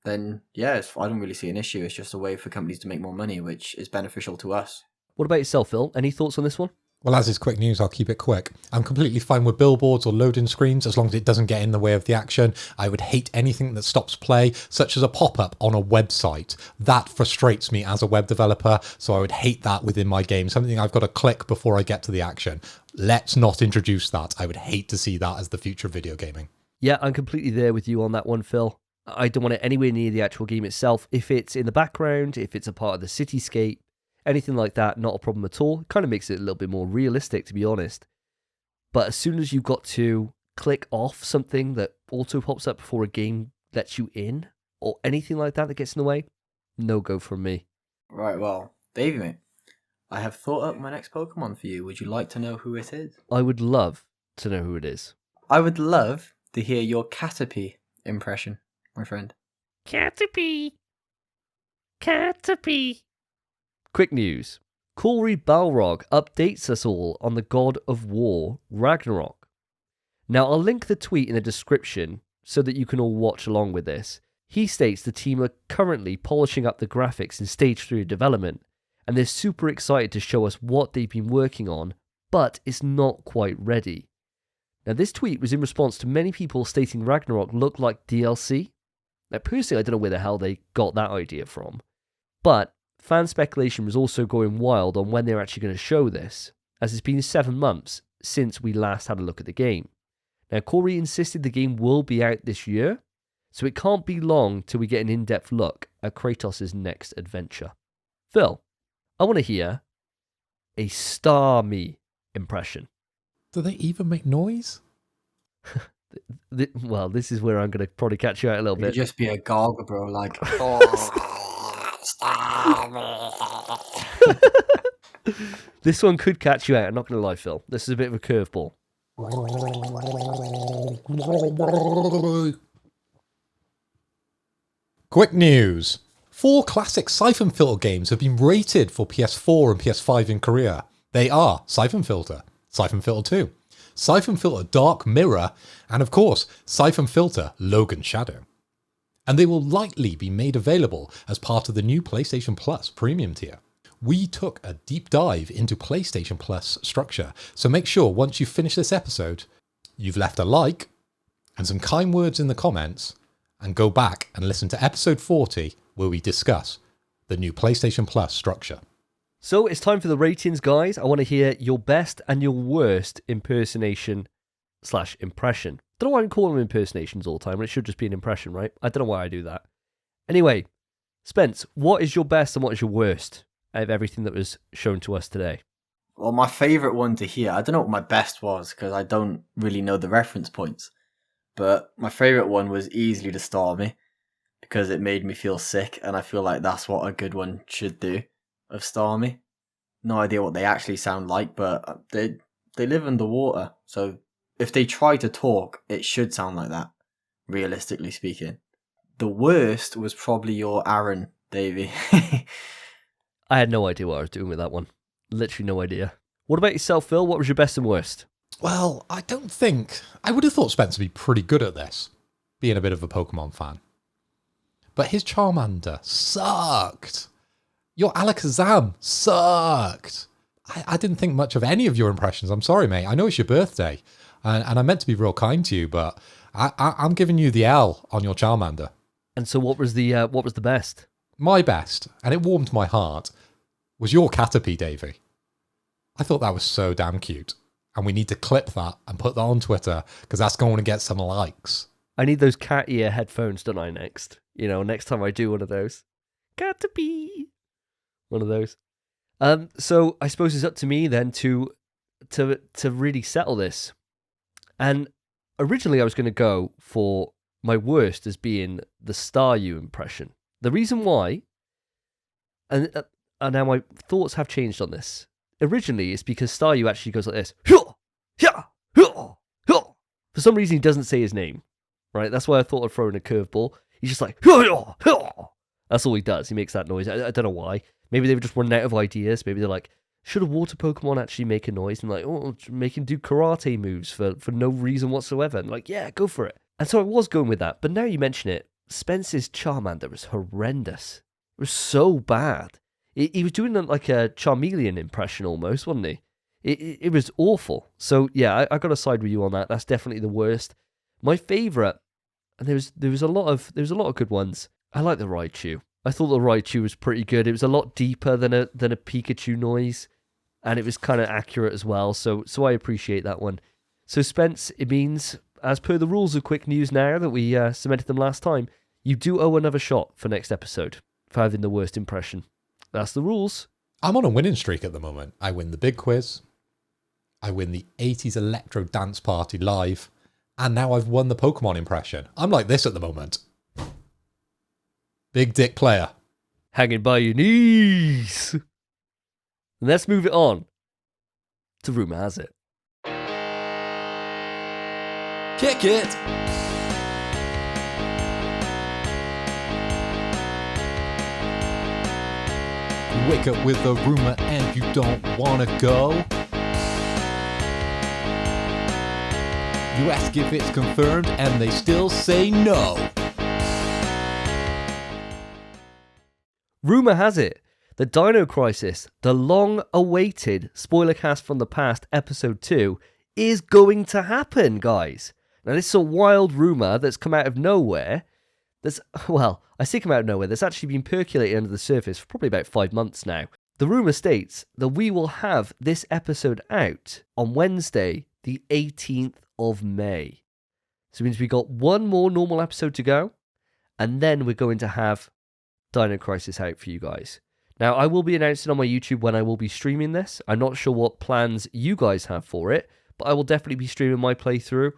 then yeah, I don't really see an issue. It's just a way for companies to make more money, which is beneficial to us. What about yourself, Phil? Any thoughts on this one? Well, as is quick news, I'll keep it quick. I'm completely fine with billboards or loading screens as long as it doesn't get in the way of the action. I would hate anything that stops play, such as a pop-up on a website. That frustrates me as a web developer, so I would hate that within my game. Something I've got to click before I get to the action. Let's not introduce that. I would hate to see that as the future of video gaming. Yeah, I'm completely there with you on that one, Phil. I don't want it anywhere near the actual game itself. If it's in the background, if it's a part of the cityscape, anything like that, not a problem at all. It kind of makes it a little bit more realistic, to be honest. But as soon as you've got to click off something that auto pops up before a game lets you in, or anything like that that gets in the way, no go from me. Right, well, Davey, mate, I have thought up my next Pokemon for you. Would you like to know who it is? I would love to know who it is. I would love to hear your Caterpie impression, my friend. Caterpie. Caterpie. Quick news. Corey Balrog updates us all on the God of War, Ragnarok. Now, I'll link the tweet in the description so that you can all watch along with this. He states the team are currently polishing up the graphics in stage 3 of development, and they're super excited to show us what they've been working on, but it's not quite ready. Now, this tweet was in response to many people stating Ragnarok looked like DLC. Now, personally, I don't know where the hell they got that idea from, but fan speculation was also going wild on when they're actually going to show this, as it's been 7 months since we last had a look at the game. Now, Corey insisted the game will be out this year, so it can't be long till we get an in-depth look at Kratos' next adventure. Phil, I want to hear a Starmie impression. Do they even make noise? Well, this is where I'm going to probably catch you out a little bit. It'd just be a gargle, bro, like... This one could catch you out, I'm not going to lie, Phil. This is a bit of a curveball. Quick news. 4 classic Siphon Filter games have been rated for PS4 and PS5 in Korea. They are Siphon Filter, Siphon Filter 2, Siphon Filter Dark Mirror, and of course, Siphon Filter Logan Shadow. And they will likely be made available as part of the new PlayStation Plus premium tier. We took a deep dive into PlayStation Plus structure, so make sure once you finish this episode, you've left a like and some kind words in the comments, and go back and listen to episode 40 where we discuss the new PlayStation Plus structure. So it's time for the ratings, guys. I want to hear your best and your worst impersonation / impression. Don't know why I'm calling them impersonations all the time when it should just be an impression, right? I don't know why I do that. Anyway, Spence, what is your best and what is your worst out of everything that was shown to us today? Well, my favourite one to hear, I don't know what my best was because I don't really know the reference points, but my favourite one was easily the Starmie because it made me feel sick, and I feel like that's what a good one should do of Starmie. No idea what they actually sound like, but they live underwater, so if they try to talk, it should sound like that, realistically speaking. The worst was probably your Aaron, Davey. I had no idea what I was doing with that one. Literally no idea. What about yourself, Phil? What was your best and worst? Well, I would have thought Spence would be pretty good at this, being a bit of a Pokemon fan. But his Charmander sucked. Your Alakazam sucked. I didn't think much of any of your impressions. I'm sorry, mate. I know it's your birthday, and I meant to be real kind to you, but I'm giving you the L on your Charmander. And so what was the best? My best, and it warmed my heart, was your Caterpie, Davey. I thought that was so damn cute. And we need to clip that and put that on Twitter, because that's going to get some likes. I need those cat ear headphones, don't I, next? You know, next time I do one of those. Caterpie! One of those. So I suppose it's up to me then to really settle this. And originally I was going to go for my worst as being the Staryu impression. The reason why, and now my thoughts have changed on this. Originally, it's because Staryu actually goes like this. For some reason, he doesn't say his name, right? That's why I thought I'd throw in a curveball. He's just like, that's all he does. He makes that noise. I don't know why. Maybe they were just running out of ideas. Maybe they're like, should a water Pokemon actually make a noise? And like, make him do karate moves for no reason whatsoever. And like, yeah, go for it. And so I was going with that. But now you mention it, Spence's Charmander was horrendous. It was so bad. He was doing like a Charmeleon impression almost, wasn't he? It was awful. So yeah, I got to side with you on that. That's definitely the worst. My favourite, and there was a lot of good ones. I like the Raichu. I thought the Raichu was pretty good. It was a lot deeper than a Pikachu noise, and it was kind of accurate as well. So I appreciate that one. So Spence, it means, as per the rules of quick news now that we cemented them last time, you do owe another shot for next episode for having the worst impression. That's the rules. I'm on a winning streak at the moment. I win the big quiz. I win the 80s electro dance party live. And now I've won the Pokemon impression. I'm like this at the moment. Big dick player. Hanging by your knees. And let's move it on to Rumour Has It. Kick it! Wake up with a rumour and you don't want to go. You ask if it's confirmed and they still say no. Rumour has it that Dino Crisis, the long-awaited spoiler cast from the past, episode 2, is going to happen, guys. Now, this is a wild rumour that's come out of nowhere. I say come out of nowhere. That's actually been percolating under the surface for probably about 5 months now. The rumour states that we will have this episode out on Wednesday, the 18th of May. So it means we got one more normal episode to go, and then we're going to have Dino Crisis out for you guys. Now, I will be announcing on my YouTube when I will be streaming this. I'm not sure what plans you guys have for it, but I will definitely be streaming my playthrough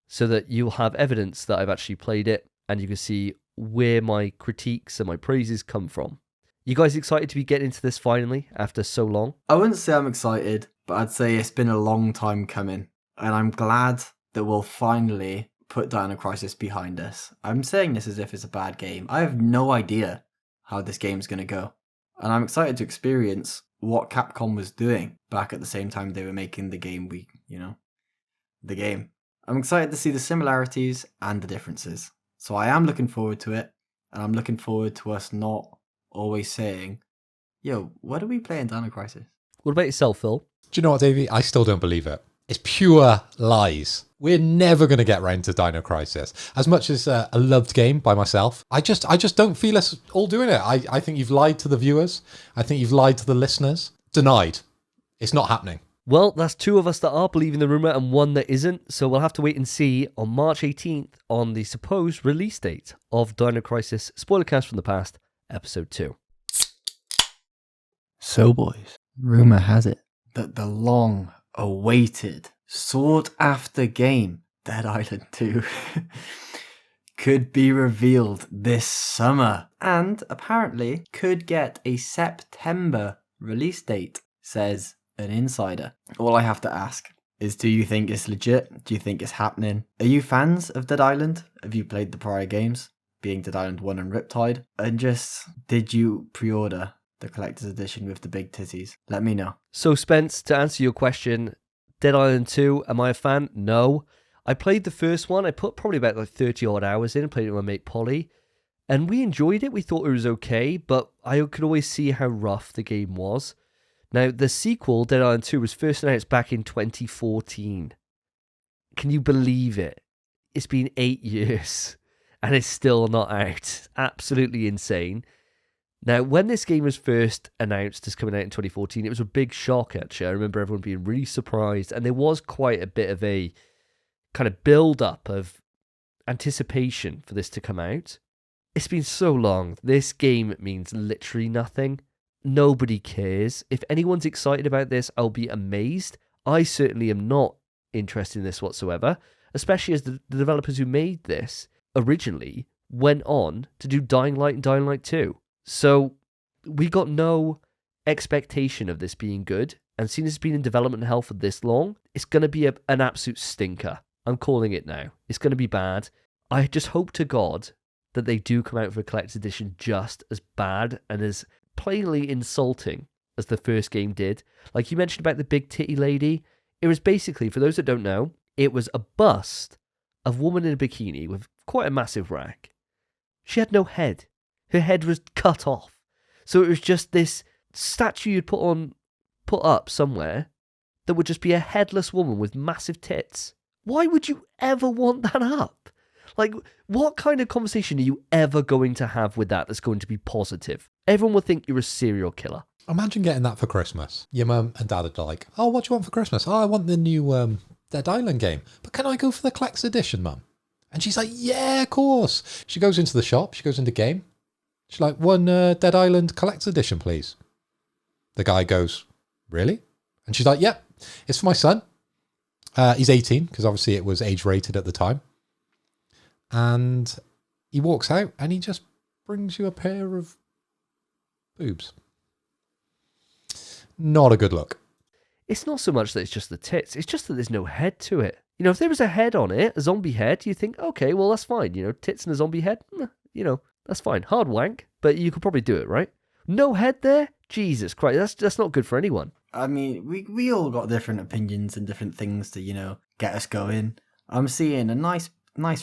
so that you'll have evidence that I've actually played it and you can see where my critiques and my praises come from. You guys excited to be getting into this finally after so long? I wouldn't say I'm excited, but I'd say it's been a long time coming. And I'm glad that we'll finally put Dino Crisis behind us. I'm saying this as if it's a bad game. I have no idea how this game's going to go. And I'm excited to experience what Capcom was doing back at the same time they were making the game the game. I'm excited to see the similarities and the differences. So I am looking forward to it. And I'm looking forward to us not always saying, yo, what are we playing Dino Crisis? What about yourself, Phil? Do you know what, Davey? I still don't believe it. It's pure lies. We're never going to get round to Dino Crisis. As much as a loved game by myself, I just don't feel us all doing it. I think you've lied to the viewers. I think you've lied to the listeners. Denied. It's not happening. Well, that's 2 of us that are believing the rumour and 1 that isn't, so we'll have to wait and see on March 18th on the supposed release date of Dino Crisis Spoilercast from the Past, Episode 2. So, boys, rumour has it that the long-awaited, sought-after game, Dead Island 2, could be revealed this summer, and apparently could get a September release date, says an insider. All I have to ask is, do you think it's legit? Do you think it's happening? Are you fans of Dead Island? Have you played the prior games, being Dead Island 1 and Riptide? And just, did you pre-order the collector's edition with the big titties? Let me know. So, Spence, to answer your question, Dead Island 2, am I a fan? No. I played the first one. I put probably about 30 odd hours in, played it with my mate Polly, and we enjoyed it. We thought it was okay, but I could always see how rough the game was. Now, the sequel, Dead Island 2, was first announced back in 2014. Can you believe it? It's been 8 years, and it's still not out. Absolutely insane. Now, when this game was first announced as coming out in 2014, it was a big shock, actually. I remember everyone being really surprised, and there was quite a bit of a kind of build-up of anticipation for this to come out. It's been so long. This game means literally nothing. Nobody cares. If anyone's excited about this, I'll be amazed. I certainly am not interested in this whatsoever, especially as the developers who made this originally went on to do Dying Light and Dying Light 2. So we got no expectation of this being good, and seeing it's been in development hell for this long, it's going to be an absolute stinker. I'm calling it now. It's going to be bad. I just hope to God that they do come out for a collector's edition just as bad and as plainly insulting as the first game did. Like you mentioned about the big titty lady, it was basically, for those that don't know, it was a bust of a woman in a bikini with quite a massive rack. She had no head. Her head was cut off. So it was just this statue you'd put up somewhere that would just be a headless woman with massive tits. Why would you ever want that up? Like, what kind of conversation are you ever going to have with that that's going to be positive? Everyone will think you're a serial killer. Imagine getting that for Christmas. Your mum and dad are like, oh, what do you want for Christmas? Oh, I want the new Dead Island game. But can I go for the collector's edition, mum? And she's like, yeah, of course. She goes into the shop. She goes into game. She's like, one Dead Island collector's edition, please. The guy goes, really? And she's like, yep, it's for my son. He's 18, because obviously it was age rated at the time. And he walks out and he just brings you a pair of boobs. Not a good look. It's not so much that it's just the tits. It's just that there's no head to it. You know, if there was a head on it, a zombie head, you think, okay, well, that's fine. You know, tits and a zombie head, you know, that's fine. Hard wank, but you could probably do it, right? No head there? Jesus Christ, that's not good for anyone. I mean, we all got different opinions and different things to, you know, get us going. I'm seeing a nice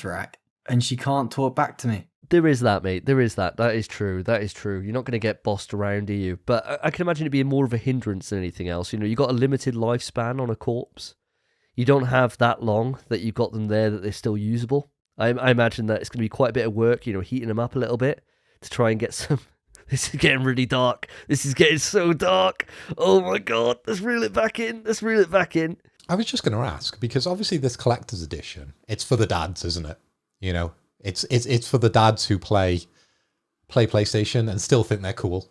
rack, and she can't talk back to me. There is that, mate. There is that. That is true. That is true. You're not going to get bossed around, are you? But I can imagine it being more of a hindrance than anything else. You know, you got a limited lifespan on a corpse. You don't have that long that you've got them there that they're still usable. I imagine that it's going to be quite a bit of work, you know, heating them up a little bit to try and get some... This is getting really dark. This is getting so dark. Oh my God. Let's reel it back in. Let's reel it back in. I was just going to ask, because obviously this collector's edition, it's for the dads, isn't it? You know, it's for the dads who play PlayStation and still think they're cool.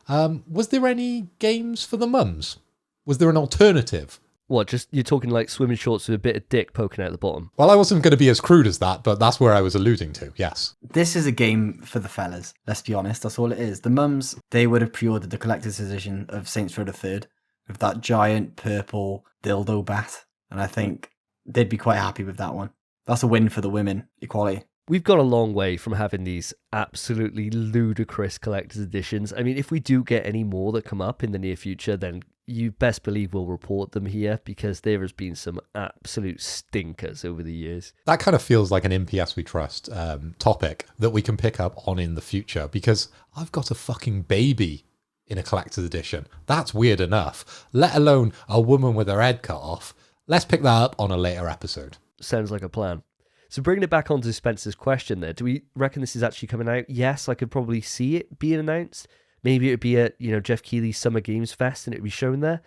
Was there any games for the mums? Was there an alternative? What, just you're talking like swimming shorts with a bit of dick poking out the bottom? Well, I wasn't going to be as crude as that, but that's where I was alluding to, yes. This is a game for the fellas, let's be honest, that's all it is. The mums, they would have pre-ordered the collector's edition of Saints Row the Third with that giant purple dildo bat, and I think they'd be quite happy with that one. That's a win for the women, equality. We've got a long way from having these absolutely ludicrous collector's editions. I mean, if we do get any more that come up in the near future, then you best believe we'll report them here, because there has been some absolute stinkers over the years. That kind of feels like an MPS We Trust topic that we can pick up on in the future, because I've got a fucking baby in a collector's edition. That's weird enough, let alone a woman with her head cut off. Let's pick that up on a later episode. Sounds like a plan. So bringing it back onto Spencer's question there, do we reckon this is actually coming out? Yes, I could probably see it being announced. Maybe it would be at, you know, Jeff Keighley's Summer Games Fest and it would be shown there.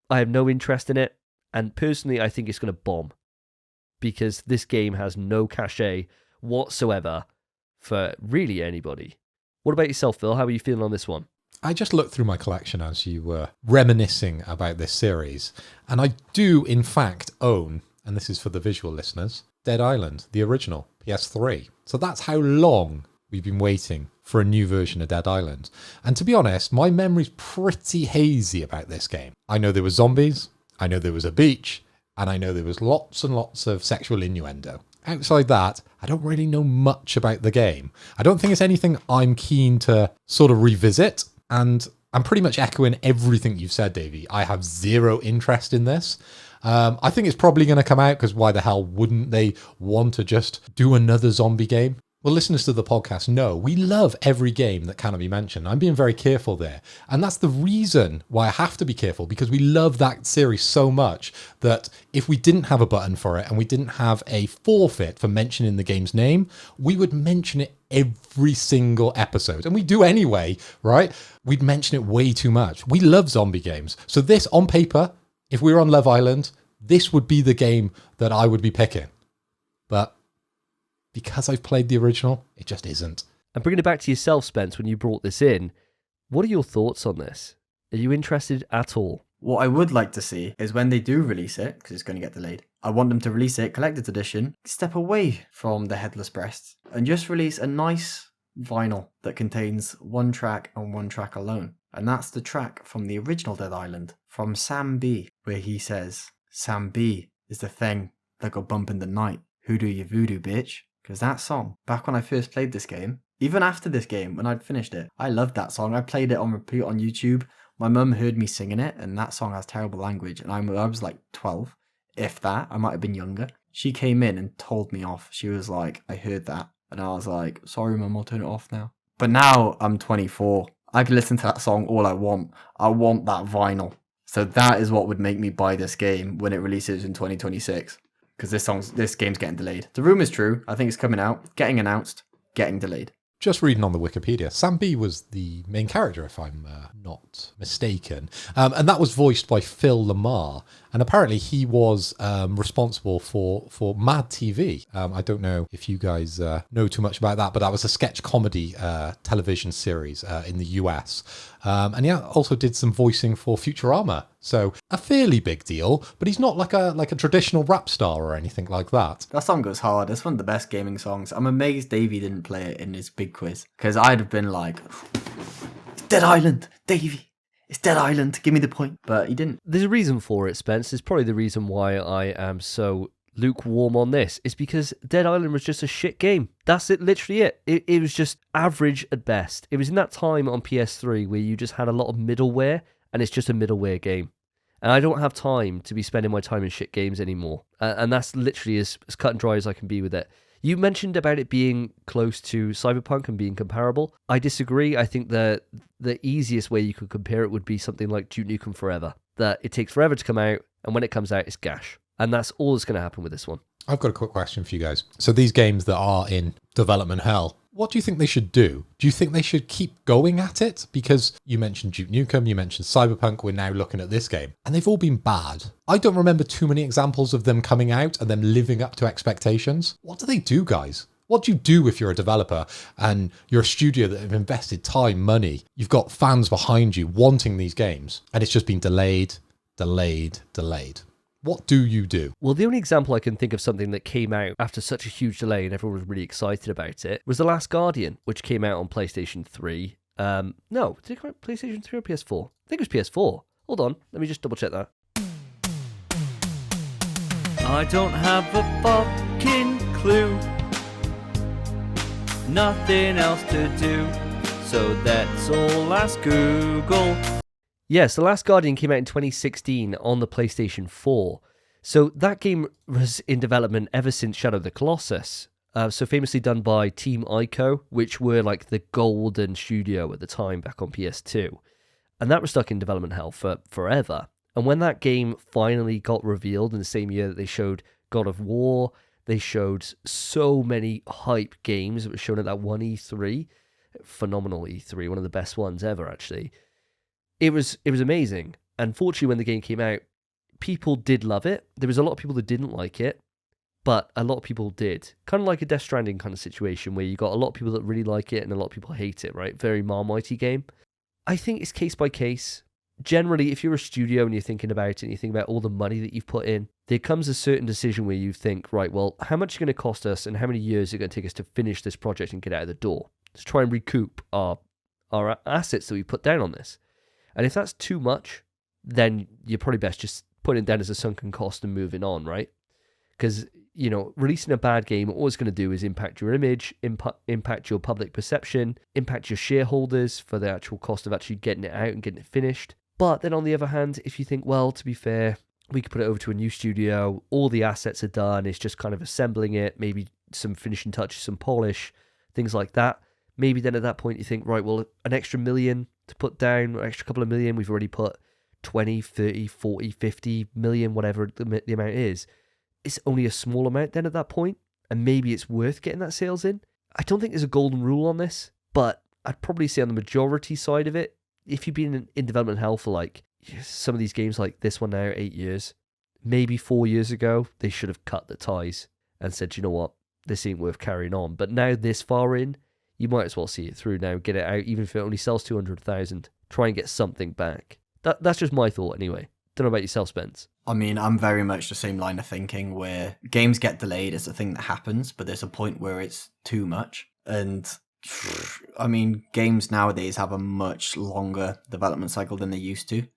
I have no interest in it. And personally, I think it's going to bomb, because this game has no cachet whatsoever for really anybody. What about yourself, Phil? How are you feeling on this one? I just looked through my collection as you were reminiscing about this series, and I do, in fact, own, and this is for the visual listeners, Dead Island, the original, PS3. So that's how long we've been waiting for a new version of Dead Island. And to be honest, my memory's pretty hazy about this game. I know there were zombies, I know there was a beach, and I know there was lots and lots of sexual innuendo. Outside that, I don't really know much about the game. I don't think it's anything I'm keen to sort of revisit, and I'm pretty much echoing everything you've said, Davey. I have zero interest in this. I think it's probably going to come out, because why the hell wouldn't they want to just do another zombie game? Well, listeners to the podcast know we love every game that cannot be mentioned. I'm being very careful there. And that's the reason why I have to be careful, because we love that series so much that if we didn't have a button for it and we didn't have a forfeit for mentioning the game's name, we would mention it every single episode. And we do anyway, right? We'd mention it way too much. We love zombie games. So this, on paper, if we were on Love Island, this would be the game that I would be picking. But because I've played the original, it just isn't. And bringing it back to yourself, Spence, when you brought this in, what are your thoughts on this? Are you interested at all? What I would like to see is when they do release it, because it's going to get delayed, I want them to release it, collector's edition, step away from the headless breasts, and just release a nice vinyl that contains one track and one track alone. And that's the track from the original Dead Island, from Sam B, where he says, Sam B is the thing that got bump in the night. Who do you voodoo, bitch? Because that song, back when I first played this game, even after this game, when I'd finished it, I loved that song. I played it on repeat on YouTube. My mum heard me singing it, and that song has terrible language. And I was like 12, if that. I might have been younger. She came in and told me off. She was like, I heard that. And I was like, sorry, mum, I'll turn it off now. But now I'm 24. I can listen to that song all I want. I want that vinyl. So that is what would make me buy this game when it releases in 2026. Because this game's getting delayed. The rumor's true. I think it's coming out, getting announced, getting delayed. Just reading on the Wikipedia, Sam B was the main character, if I'm not mistaken. And that was voiced by Phil Lamar. And apparently he was responsible for Mad TV. I don't know if you guys know too much about that, but that was a sketch comedy television series in the US. And he also did some voicing for Futurama. So a fairly big deal, but he's not like a traditional rap star or anything like that. That song goes hard. It's one of the best gaming songs. I'm amazed Davey didn't play it in his big quiz. Because I'd have been like, it's Dead Island, Davey. It's Dead Island. Give me the point. But he didn't. There's a reason for it, Spence. It's probably the reason why I am so lukewarm on this. It's because Dead Island was just a shit game. That's it, literally it. It was just average at best. It was in that time on PS3 where you just had a lot of middleware, and it's just a middleware game. And I don't have time to be spending my time in shit games anymore. And that's literally as cut and dry as I can be with it. You mentioned about it being close to Cyberpunk and being comparable. I disagree. I think the easiest way you could compare it would be something like Duke Nukem Forever. That it takes forever to come out, and when it comes out, it's gash. And that's all that's going to happen with this one. I've got a quick question for you guys. So these games that are in development hell, what do you think they should do? Do you think they should keep going at it? Because you mentioned Duke Nukem, you mentioned Cyberpunk, we're now looking at this game. And they've all been bad. I don't remember too many examples of them coming out and them living up to expectations. What do they do, guys? What do you do if you're a developer and you're a studio that have invested time, money? You've got fans behind you wanting these games, and it's just been delayed. What do you do? Well, the only example I can think of something that came out after such a huge delay and everyone was really excited about it was The Last Guardian, which came out on PlayStation 3. No, did it come out on PlayStation 3 or PS4? I think it was PS4. Hold on, let me just double check that. I don't have a fucking clue. Nothing else to do, so that's all ask Google. Yes, The Last Guardian came out in 2016 on the PlayStation 4. So that game was in development ever since Shadow of the Colossus. So famously done by Team Ico, which were like the golden studio at the time back on PS2. And that was stuck in development hell for forever. And when that game finally got revealed in the same year that they showed God of War, they showed so many hype games that were shown at that one E3. Phenomenal E3, one of the best ones ever, actually. It was amazing. Unfortunately, when the game came out, people did love it. There was a lot of people that didn't like it, but a lot of people did. Kind of like a Death Stranding kind of situation where you got a lot of people that really like it and a lot of people hate it, right? Very Marmite game. I think it's case by case. Generally, if you're a studio and you're thinking about it and you think about all the money that you've put in, there comes a certain decision where you think, right, well, how much is it going to cost us and how many years is it going to take us to finish this project and get out of the door? Let's try and recoup our assets that we put down on this. And if that's too much, then you're probably best just putting it down as a sunken cost and moving on, right? Because, you know, releasing a bad game, all it's going to do is impact your image, impact your public perception, impact your shareholders for the actual cost of actually getting it out and getting it finished. But then on the other hand, if you think, well, to be fair, we could put it over to a new studio, all the assets are done, it's just kind of assembling it, maybe some finishing touches, some polish, things like that. Maybe then at that point you think, right, well, an extra $1 million to put down, an extra couple of million, we've already put 20, 30, 40, 50 million, whatever the amount is. It's only a small amount then at that point, and maybe it's worth getting that sales in. I don't think there's a golden rule on this, but I'd probably say on the majority side of it, if you've been in development hell for like some of these games like this one now, 8 years, maybe 4 years ago, they should have cut the ties and said, you know what, this ain't worth carrying on. But now this far in, you might as well see it through now, get it out, even if it only sells 200,000, try and get something back. That's just my thought anyway. Don't know about yourself, Spence. I mean, I'm very much the same line of thinking where games get delayed is a thing that happens, but there's a point where it's too much. And I mean, games nowadays have a much longer development cycle than they used to.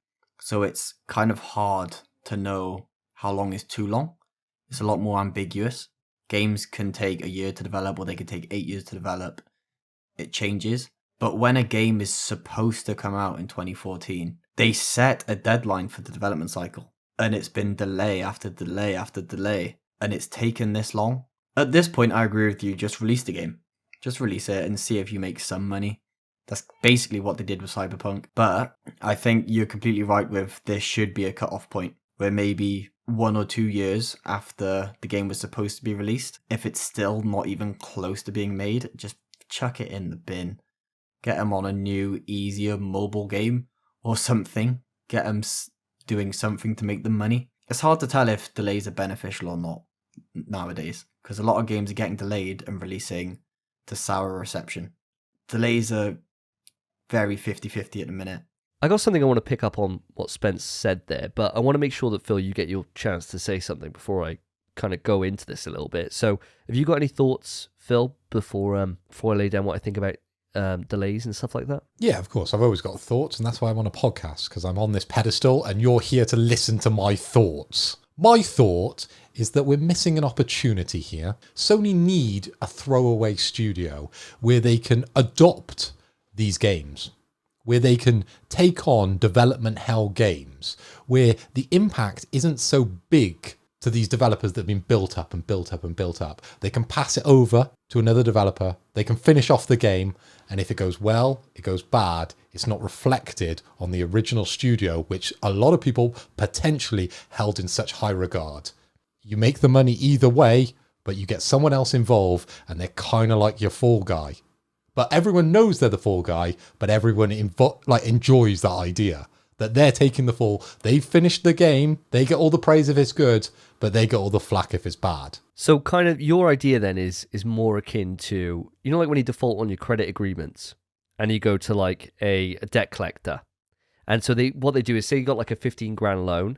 So it's kind of hard to know how long is too long. It's a lot more ambiguous. Games can take a year to develop, or they can take 8 years to develop. It changes. But when a game is supposed to come out in 2014, they set a deadline for the development cycle. And it's been delay after delay after delay. And it's taken this long. At this point, I agree with you. Just release the game. Just release it and see if you make some money. That's basically what they did with Cyberpunk. But I think you're completely right with there should be a cut-off point where maybe 1 or 2 years after the game was supposed to be released, if it's still not even close to being made, just chuck it in the bin. Get them on a new, easier mobile game or something. Get them doing something to make them money. It's hard to tell if delays are beneficial or not nowadays, because a lot of games are getting delayed and releasing to sour reception. Delays are very 50-50 at the minute. I got something I want to pick up on what Spence said there, but I want to make sure that, Phil, you get your chance to say something before I kind of go into this a little bit. So have you got any thoughts, Phil, before I lay down what I think about delays and stuff like that? Yeah, of course. I've always got thoughts, and that's why I'm on a podcast, because I'm on this pedestal and you're here to listen to my thoughts. My thought is that we're missing an opportunity here. Sony need a throwaway studio where they can adopt these games, where they can take on development hell games, where the impact isn't so big to these developers that have been built up and built up and built up. They can pass it over to another developer, they can finish off the game, and if it goes well, it goes bad, it's not reflected on the original studio, which a lot of people potentially held in such high regard. You make the money either way, but you get someone else involved, and they're kind of like your fall guy. But everyone knows they're the fall guy, but everyone enjoys that idea that they're taking the fall. They've finished the game. They get all the praise if it's good, but they get all the flack if it's bad. So kind of your idea then is more akin to, you know, like when you default on your credit agreements and you go to like a debt collector. And so what they do is say you got like a 15 grand loan,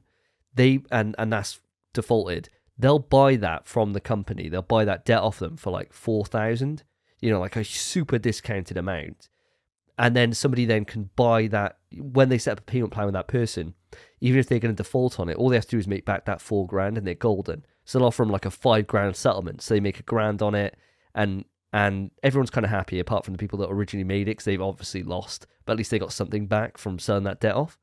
and that's defaulted. They'll buy that from the company. They'll buy that debt off them for like 4,000. You know, like a super discounted amount. And then somebody then can buy that when they set up a payment plan with that person. Even if they're going to default on it, all they have to do is make back that 4 grand and they're golden. So they'll offer them like a 5 grand settlement. So they make $1,000 on it, and everyone's kind of happy apart from the people that originally made it, because they've obviously lost, but at least they got something back from selling that debt off.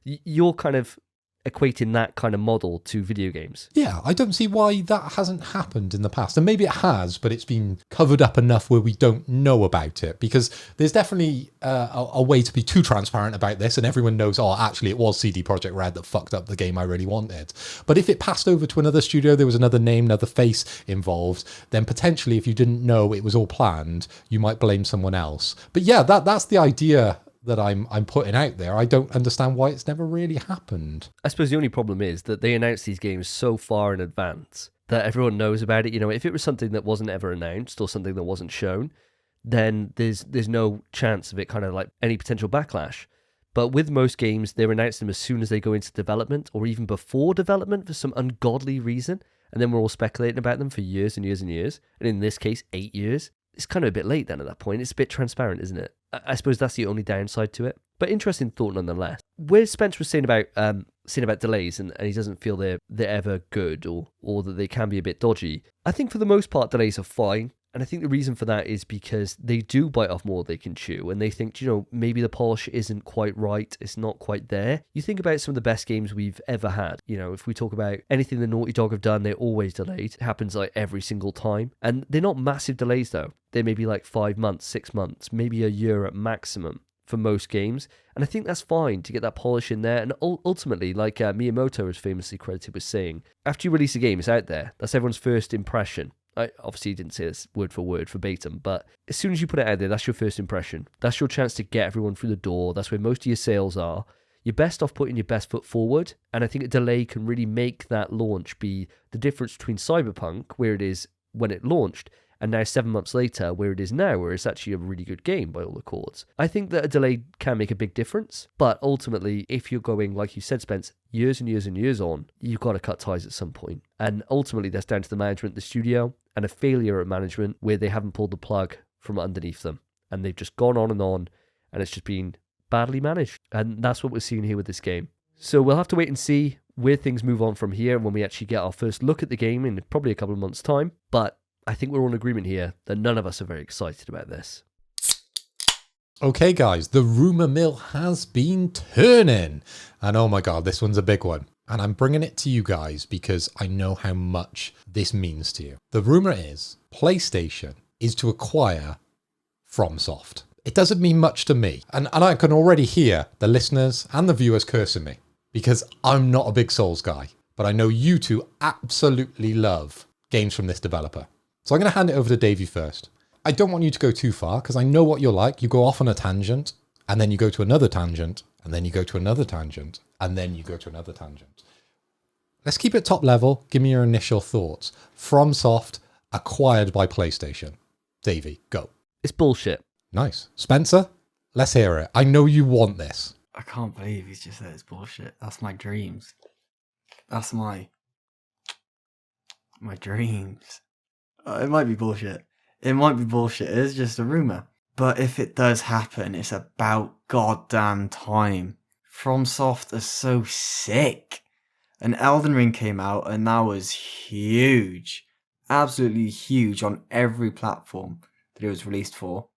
You're kind of equating that kind of model to video games. Yeah, I don't see why that hasn't happened in the past. And maybe it has, but it's been covered up enough where we don't know about it, because there's definitely a way to be too transparent about this, and everyone knows, oh, actually it was CD Projekt Red that fucked up the game I really wanted. But if it passed over to another studio, there was another name, another face involved, then potentially if you didn't know it was all planned, you might blame someone else. But yeah, that's the idea that I'm putting out there. I don't understand why it's never really happened. I suppose the only problem is that they announce these games so far in advance that everyone knows about it. You know, if it was something that wasn't ever announced or something that wasn't shown, then there's no chance of it kind of like any potential backlash. But with most games, they're announcing them as soon as they go into development or even before development for some ungodly reason. And then we're all speculating about them for years and years and years. And in this case, 8 years. It's kind of a bit late then at that point. It's a bit transparent, isn't it? I suppose that's the only downside to it. But interesting thought nonetheless. Where Spence was saying about delays and he doesn't feel they're ever good or that they can be a bit dodgy, I think for the most part delays are fine. And I think the reason for that is because they do bite off more they can chew, and they think, you know, maybe the polish isn't quite right, it's not quite there. You think about some of the best games we've ever had. You know, if we talk about anything the Naughty Dog have done, they're always delayed. It happens like every single time. And they're not massive delays though. They may be like 5 months, 6 months, maybe a year at maximum for most games. And I think that's fine to get that polish in there. And ultimately, like Miyamoto is famously credited with saying, after you release a game, it's out there. That's everyone's first impression. I obviously didn't say this word for word verbatim, but as soon as you put it out there, that's your first impression. That's your chance to get everyone through the door. That's where most of your sales are. You're best off putting your best foot forward, and I think a delay can really make that launch be the difference between Cyberpunk, where it is when it launched, and now 7 months later, where it is now, where it's actually a really good game by all accords. I think that a delay can make a big difference, but ultimately, if you're going, like you said, Spence, years and years and years on, you've got to cut ties at some point. And ultimately, that's down to the management, the studio, and a failure at management where they haven't pulled the plug from underneath them. And they've just gone on, and it's just been badly managed. And that's what we're seeing here with this game. So we'll have to wait and see where things move on from here when we actually get our first look at the game in probably a couple of months' time. But I think we're all in agreement here that none of us are very excited about this. Okay, guys, the rumour mill has been turning. And oh my God, this one's a big one. And I'm bringing it to you guys because I know how much this means to you. The rumour is PlayStation is to acquire Fromsoft. It doesn't mean much to me. And I can already hear the listeners and the viewers cursing me because I'm not a big Souls guy. But I know you two absolutely love games from this developer. So I'm going to hand it over to Davey first. I don't want you to go too far because I know what you're like. You go off on a tangent and then you go to another tangent and then you go to another tangent and then you go to another tangent. Let's keep it top level. Give me your initial thoughts. Fromsoft acquired by PlayStation. Davey, go. It's bullshit. Nice. Spencer, let's hear it. I know you want this. I can't believe he's just said it's bullshit. That's my dreams. That's my dreams. It might be bullshit. It might be bullshit. It is just a rumour. But if it does happen, it's about goddamn time. FromSoft are so sick. And Elden Ring came out and that was huge. Absolutely huge on every platform that it was released for.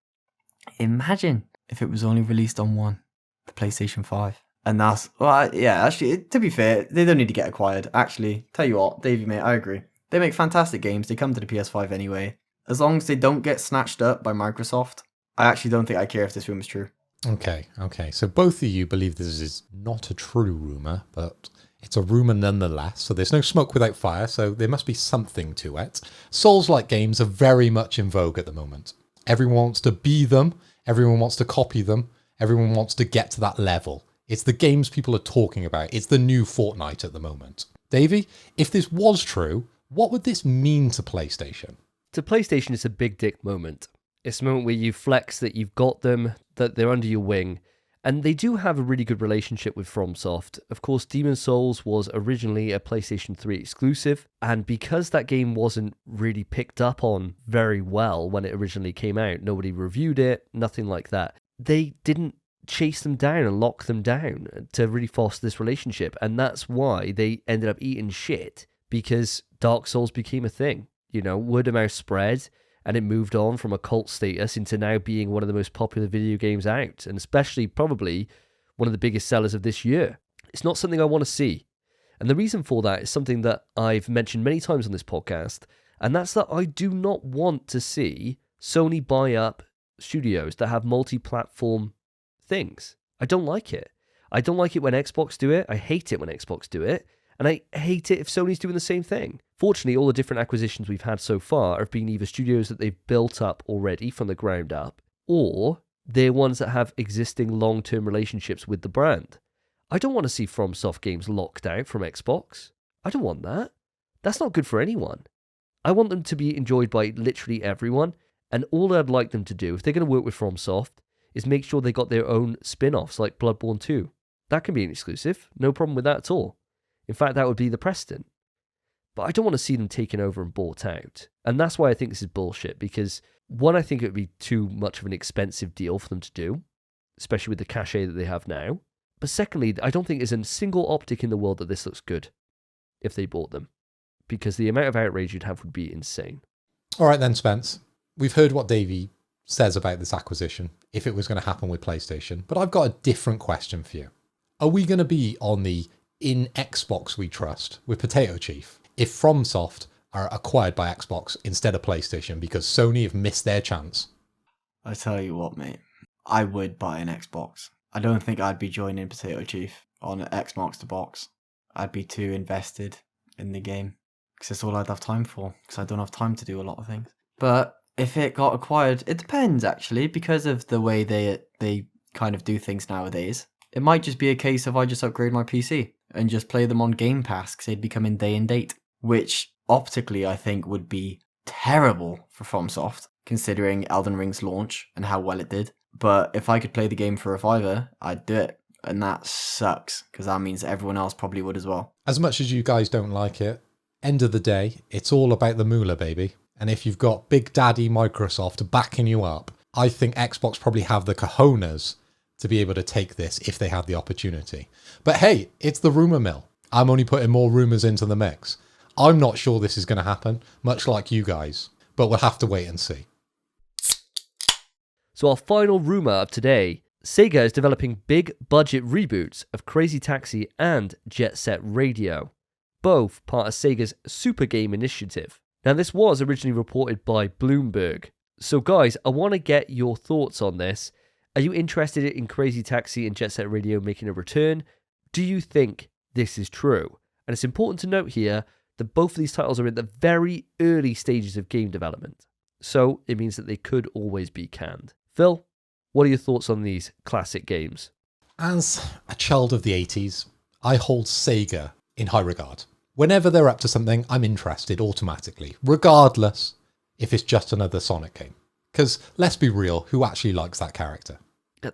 Imagine if it was only released on one, the PlayStation 5. And that's, well, yeah, actually, to be fair, they don't need to get acquired. Actually, tell you what, Davey, mate, I agree. They make fantastic games. They come to the PS5 anyway. As long as they don't get snatched up by Microsoft, I actually don't think I care if this rumour's true. Okay. So both of you believe this is not a true rumour, but it's a rumour nonetheless. So there's no smoke without fire, so there must be something to it. Souls-like games are very much in vogue at the moment. Everyone wants to be them. Everyone wants to copy them. Everyone wants to get to that level. It's the games people are talking about. It's the new Fortnite at the moment. Davey, if this was true, what would this mean to PlayStation? To PlayStation, it's a big dick moment. It's a moment where you flex that you've got them, that they're under your wing. And they do have a really good relationship with FromSoft. Of course, Demon's Souls was originally a PlayStation 3 exclusive. And because that game wasn't really picked up on very well when it originally came out, nobody reviewed it, nothing like that. They didn't chase them down and lock them down to really foster this relationship. And that's why they ended up eating shit, because Dark Souls became a thing. You know, word of mouth spread, and it moved on from a cult status into now being one of the most popular video games out, and especially probably one of the biggest sellers of this year. It's not something I want to see. And the reason for that is something that I've mentioned many times on this podcast, and that's that I do not want to see Sony buy up studios that have multi-platform things. I don't like it. I don't like it when Xbox do it. I hate it when Xbox do it. And I hate it if Sony's doing the same thing. Fortunately, all the different acquisitions we've had so far have been either studios that they've built up already from the ground up, or they're ones that have existing long-term relationships with the brand. I don't want to see FromSoft games locked out from Xbox. I don't want that. That's not good for anyone. I want them to be enjoyed by literally everyone, and all I'd like them to do, if they're going to work with FromSoft, is make sure they got their own spin-offs like Bloodborne 2. That can be an exclusive. No problem with that at all. In fact, that would be the precedent. But I don't want to see them taken over and bought out. And that's why I think this is bullshit, because one, I think it would be too much of an expensive deal for them to do, especially with the cachet that they have now. But secondly, I don't think there's a single optic in the world that this looks good if they bought them, because the amount of outrage you'd have would be insane. All right then, Spence. We've heard what Davey says about this acquisition, if it was going to happen with PlayStation, but I've got a different question for you. Are we going to be on the in Xbox we trust with Potato Chief if FromSoft are acquired by Xbox instead of PlayStation because Sony have missed their chance? I tell you what, mate. I would buy an Xbox. I don't think I'd be joining Potato Chief on an Xbox to box. I'd be too invested in the game because it's all I'd have time for, because I don't have time to do a lot of things. But if it got acquired, it depends actually, because of the way they kind of do things nowadays. It might just be a case of I just upgrade my PC and just play them on Game Pass because they'd be coming day and date, which optically I think would be terrible for FromSoft, considering Elden Ring's launch and how well it did. But if I could play the game for a $5, I'd do it. And that sucks, because that means everyone else probably would as well. As much as you guys don't like it, end of the day, it's all about the moolah, baby. And if you've got Big Daddy Microsoft backing you up, I think Xbox probably have the cojones to be able to take this if they had the opportunity. But hey, it's the rumour mill. I'm only putting more rumours into the mix. I'm not sure this is going to happen, much like you guys, but we'll have to wait and see. So our final rumour of today, Sega is developing big budget reboots of Crazy Taxi and Jet Set Radio, both part of Sega's Super Game initiative. Now this was originally reported by Bloomberg. So guys, I want to get your thoughts on this. Are you interested in Crazy Taxi and Jet Set Radio making a return? Do you think this is true? And it's important to note here that both of these titles are in the very early stages of game development. So it means that they could always be canned. Phil, what are your thoughts on these classic games? As a child of the 80s, I hold Sega in high regard. Whenever they're up to something, I'm interested automatically, regardless if it's just another Sonic game. Because let's be real, who actually likes that character?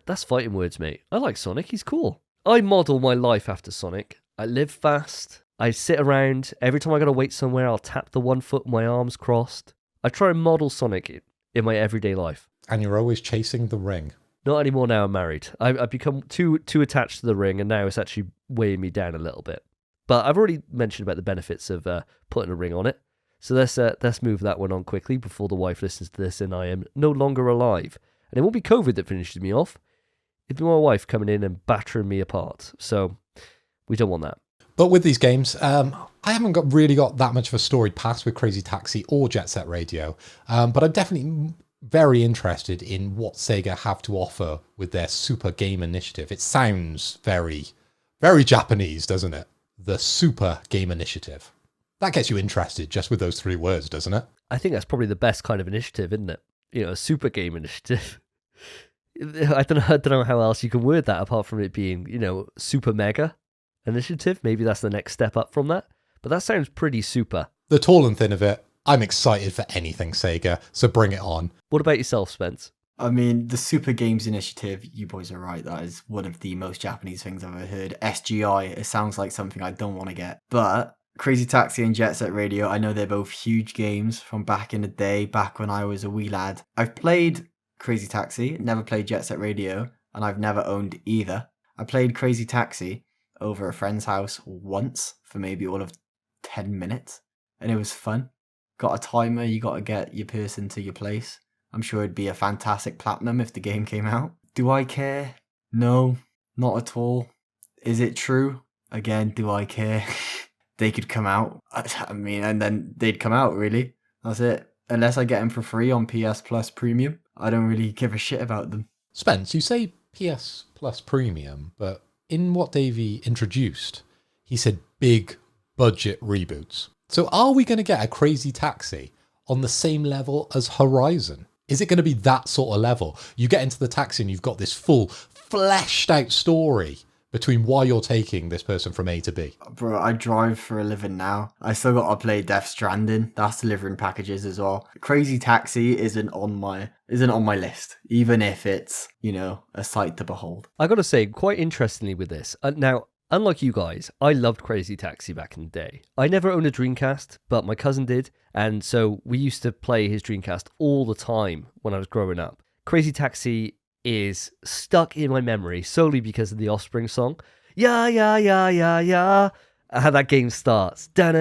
That's fighting words, mate. I like Sonic, he's cool. I model my life after Sonic. I live fast. I sit around. Every time I gotta wait somewhere, I'll tap the one foot, my arms crossed. I try and model Sonic in my everyday life. And you're always chasing the ring. Not anymore now I'm married. I've become too attached to the ring, and now it's actually weighing me down a little bit. But I've already mentioned about the benefits of putting a ring on it. So let's move that one on quickly before the wife listens to this and I am no longer alive. And it won't be COVID that finishes me off. It'll be my wife coming in and battering me apart. So we don't want that. But with these games, I haven't really got that much of a storied past with Crazy Taxi or Jet Set Radio. But I'm definitely very interested in what Sega have to offer with their Super Game Initiative. It sounds very, very Japanese, doesn't it? The Super Game Initiative. That gets you interested just with those 3 words, doesn't it? I think that's probably the best kind of initiative, isn't it? You know, a super game initiative. I don't know how else you can word that apart from it being, you know, super mega initiative. Maybe that's the next step up from that. But that sounds pretty super. The tall and thin of it, I'm excited for anything Sega, so bring it on. What about yourself, Spence? I mean, the Super Games Initiative, you boys are right, that is one of the most Japanese things I've ever heard. SGI, it sounds like something I don't want to get. But Crazy Taxi and Jet Set Radio, I know they're both huge games from back in the day, back when I was a wee lad. I've played Crazy Taxi, never played Jet Set Radio, and I've never owned either. I played Crazy Taxi over a friend's house once for maybe all of 10 minutes, and it was fun. Got a timer, you got to get your person to your place. I'm sure it'd be a fantastic platinum if the game came out. Do I care? No, not at all. Is it true? Again, do I care? They could come out. I mean, and then they'd come out, really. That's it. Unless I get them for free on PS Plus Premium, I don't really give a shit about them. Spence, you say PS Plus Premium, but in what Davey introduced, he said big budget reboots. So are we going to get a Crazy Taxi on the same level as Horizon? Is it going to be that sort of level? You get into the taxi and you've got this full, fleshed out story between why you're taking this person from A to B. Bro, I drive for a living now. I still got to play Death Stranding. That's delivering packages as well. Crazy Taxi isn't on my list, even if it's, you know, a sight to behold. I got to say, quite interestingly with this, now, unlike you guys, I loved Crazy Taxi back in the day. I never owned a Dreamcast, but my cousin did, and so we used to play his Dreamcast all the time when I was growing up. Crazy Taxi is stuck in my memory solely because of the Offspring song. Yeah, yeah, yeah, yeah, yeah. How that game starts. Amazing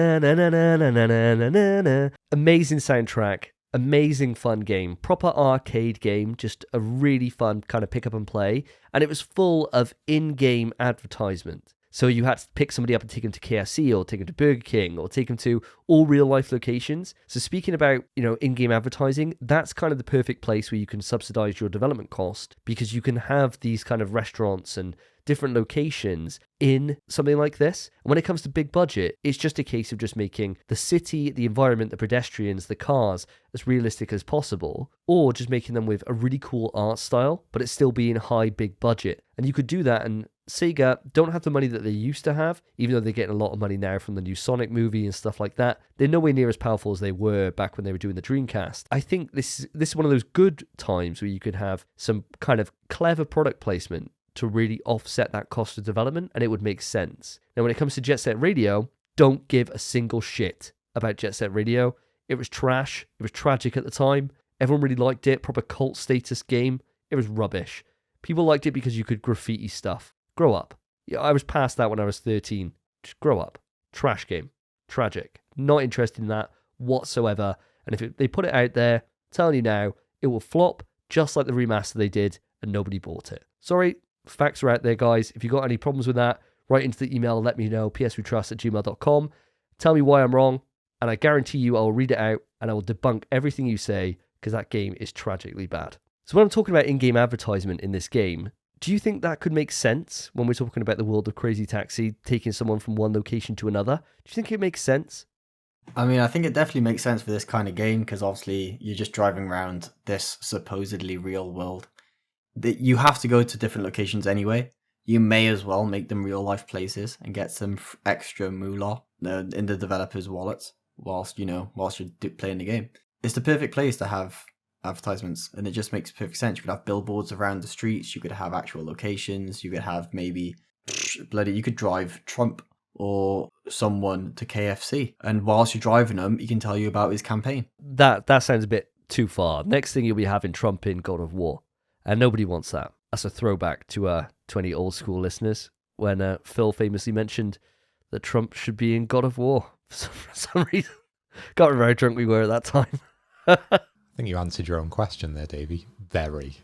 soundtrack, amazing fun game, proper arcade game, just a really fun kind of pick up and play. And it was full of in-game advertisement. So you had to pick somebody up and take them to KFC or take them to Burger King or take them to all real life locations. So speaking about, you know, in-game advertising, that's kind of the perfect place where you can subsidize your development cost because you can have these kind of restaurants and different locations in something like this. And when it comes to big budget, it's just a case of just making the city, the environment, the pedestrians, the cars as realistic as possible, or just making them with a really cool art style, but it's still being high, big budget. And you could do that, and Sega don't have the money that they used to have, even though they're getting a lot of money now from the new Sonic movie and stuff like that. They're nowhere near as powerful as they were back when they were doing the Dreamcast. I think this is one of those good times where you could have some kind of clever product placement to really offset that cost of development, and it would make sense. Now, when it comes to Jet Set Radio, don't give a single shit about Jet Set Radio. It was trash. It was tragic at the time. Everyone really liked it. Proper cult status game. It was rubbish. People liked it because you could graffiti stuff. Grow up. Yeah, I was past that when I was 13. Just grow up. Trash game. Tragic. Not interested in that whatsoever. And if they put it out there, I'm telling you now, it will flop just like the remaster they did, and nobody bought it. Sorry. Facts are out there, guys. If you got any problems with that, write into the email, let me know, pswetrust@gmail.com. Tell me why I'm wrong, and I guarantee you I'll read it out and I will debunk everything you say, because that game is tragically bad. So when I'm talking about in-game advertisement in this game, do you think that could make sense when we're talking about the world of Crazy Taxi, taking someone from one location to another? Do you think it makes sense? I mean, I think it definitely makes sense for this kind of game because obviously you're just driving around this supposedly real world. You have to go to different locations anyway. You may as well make them real life places and get some extra moolah in the developers' wallets whilst you're playing the game. It's the perfect place to have advertisements, and it just makes perfect sense. You could have billboards around the streets, you could have actual locations, you could have maybe you could drive Trump or someone to KFC, and whilst you're driving them, he can tell you about his campaign. That sounds a bit too far. Next thing you'll be having Trump in God of War, and nobody wants that. That's a throwback to 20 old school listeners when Phil famously mentioned that Trump should be in God of War for some reason. Can't remember how drunk we were at that time. I think you answered your own question there, Davey. Very.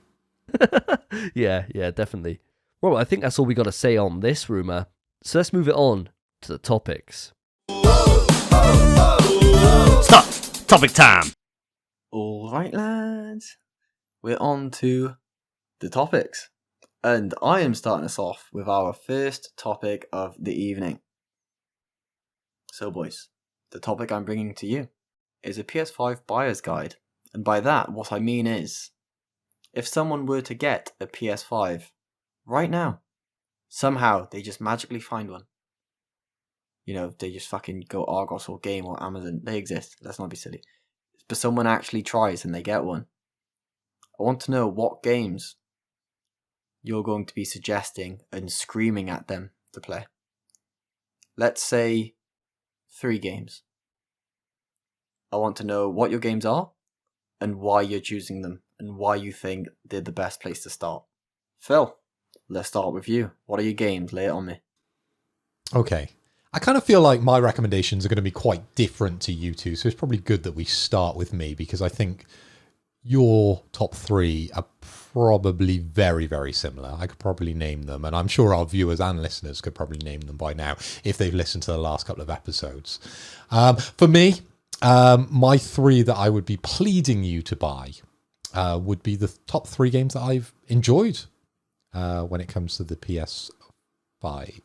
Yeah, definitely. Well, I think that's all we got to say on this rumour. So let's move it on to the topics. Stop! Topic time! All right, lads. We're on to the topics. And I am starting us off with our first topic of the evening. So, boys, the topic I'm bringing to you is a PS5 Buyers Guide. And by that, what I mean is, if someone were to get a PS5 right now, somehow they just magically find one. They just fucking go Argos or Game or Amazon. They exist. Let's not be silly. But someone actually tries and they get one. I want to know what games you're going to be suggesting and screaming at them to play. Let's say 3 games. I want to know what your games are and why you're choosing them and why you think they're the best place to start. Phil, let's start with you. What are your games? Lay it on me. Okay. I kind of feel like my recommendations are going to be quite different to you two, so it's probably good that we start with me because I think your top 3 are probably very, very similar. I could probably name them, and I'm sure our viewers and listeners could probably name them by now if they've listened to the last couple of episodes. For me, my 3 that I would be pleading you to buy would be the top 3 games that I've enjoyed when it comes to the PS5.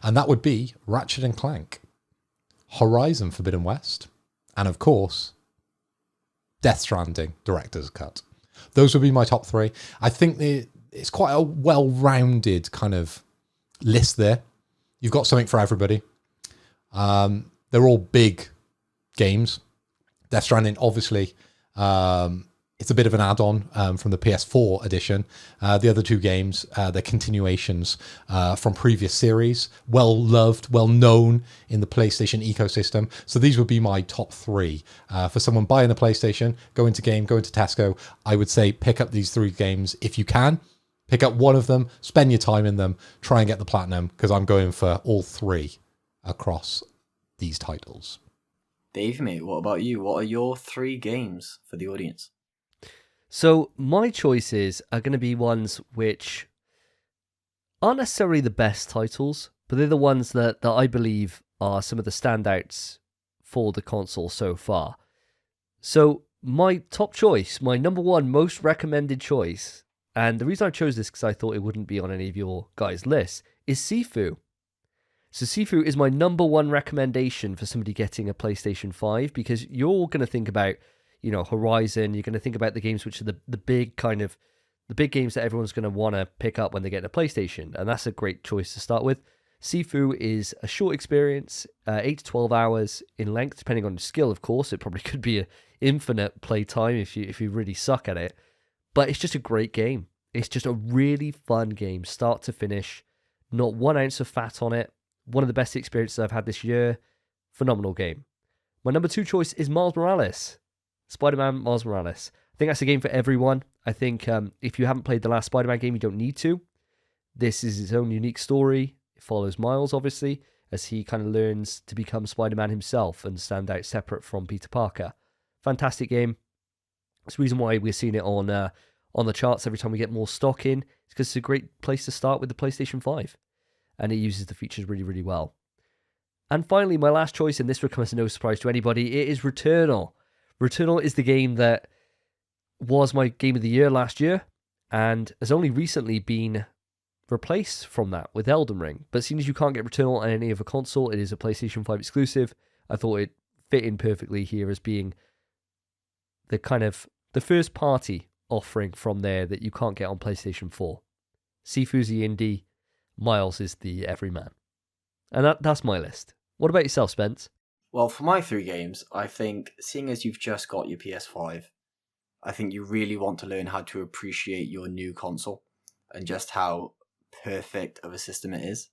And that would be Ratchet & Clank, Horizon Forbidden West, and of course, Death Stranding Director's Cut. Those would be my top 3. I think it's quite a well-rounded kind of list there. You've got something for everybody. They're all big games. Death Stranding, obviously, it's a bit of an add-on from the PS4 edition. The other 2 games, they're continuations from previous series, well-loved, well-known in the PlayStation ecosystem. So these would be my top 3. For someone buying a PlayStation, go into Tesco, I would say pick up these 3 games if you can. Pick up one of them, spend your time in them, try and get the platinum, because I'm going for all 3 across these titles. Dave, mate, what about you? What are your 3 games for the audience? So my choices are going to be ones which aren't necessarily the best titles, but they're the ones that I believe are some of the standouts for the console so far. So my top choice, my number 1 most recommended choice, and the reason I chose this because I thought it wouldn't be on any of your guys' lists, is Sifu. So Sifu is my number 1 recommendation for somebody getting a PlayStation 5 because you're all going to think about Horizon, you're going to think about the games which are the big games that everyone's going to want to pick up when they get a PlayStation, and that's a great choice to start with. Sifu is a short experience, 8 to 12 hours in length, depending on your skill, of course. It probably could be an infinite play time if you really suck at it, but it's just a great game. It's just a really fun game, start to finish, not 1 ounce of fat on it. One of the best experiences I've had this year. Phenomenal game. My number 2 choice is Miles Morales. Spider-Man Miles Morales. I think that's a game for everyone. I think if you haven't played the last Spider-Man game, you don't need to. This is its own unique story. It follows Miles, obviously, as he kind of learns to become Spider-Man himself and stand out separate from Peter Parker. Fantastic game. It's the reason why we're seeing it on the charts every time we get more stock in. It's because it's a great place to start with the PlayStation 5. And it uses the features really, really well. And finally, my last choice, and this will come as no surprise to anybody, it is Returnal. Returnal is the game that was my game of the year last year, and has only recently been replaced from that with Elden Ring. But seeing as you can't get Returnal on any other console, it is a PlayStation 5 exclusive, I thought it fit in perfectly here as being the first party offering from there that you can't get on PlayStation 4. Sifu's the indie, Miles is the everyman. And that's my list. What about yourself, Spence? Well, for my 3 games, I think, seeing as you've just got your PS5, I think you really want to learn how to appreciate your new console and just how perfect of a system it is.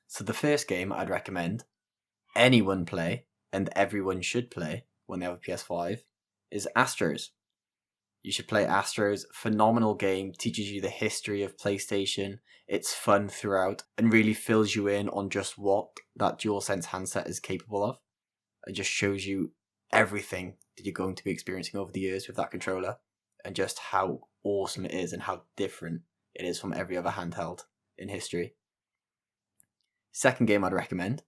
So the first game I'd recommend anyone play, and everyone should play when they have a PS5, is Astros. You should play Astros. Phenomenal game, teaches you the history of PlayStation. It's fun throughout and really fills you in on just what that DualSense handset is capable of. It just shows you everything that you're going to be experiencing over the years with that controller and just how awesome it is and how different it is from every other handheld in history. Second game I'd recommend,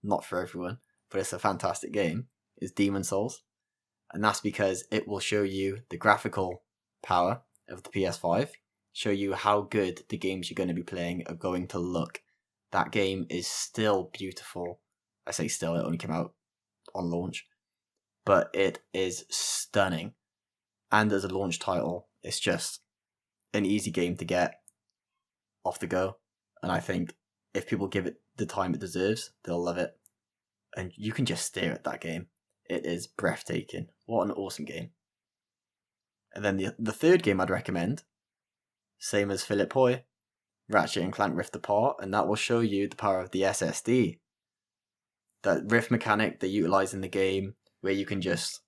not for everyone, but it's a fantastic game, is Demon Souls. And that's because it will show you the graphical power of the PS5, show you how good the games you're going to be playing are going to look. That game is still beautiful. I say still, it only came out on launch. But it is stunning. And as a launch title, it's just an easy game to get off the go. And I think if people give it the time it deserves, they'll love it. And you can just stare at that game. It is breathtaking. What an awesome game. And then the third game I'd recommend, same as Philip Hoy, Ratchet and Clank Rift Apart, and that will show you the power of the SSD. That rift mechanic they utilize in the game, where you can just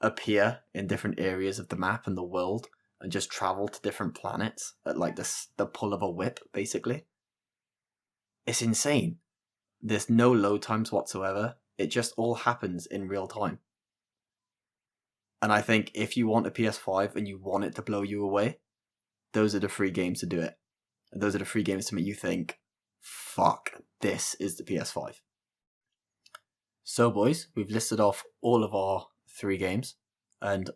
appear in different areas of the map and the world and just travel to different planets at like the pull of a whip, basically. It's insane. There's no load times whatsoever. It just all happens in real time. And I think if you want a PS5 and you want it to blow you away, those are the 3 games to do it. And those are the 3 games to make you think, fuck, this is the PS5. So boys, we've listed off all of our 3 games. And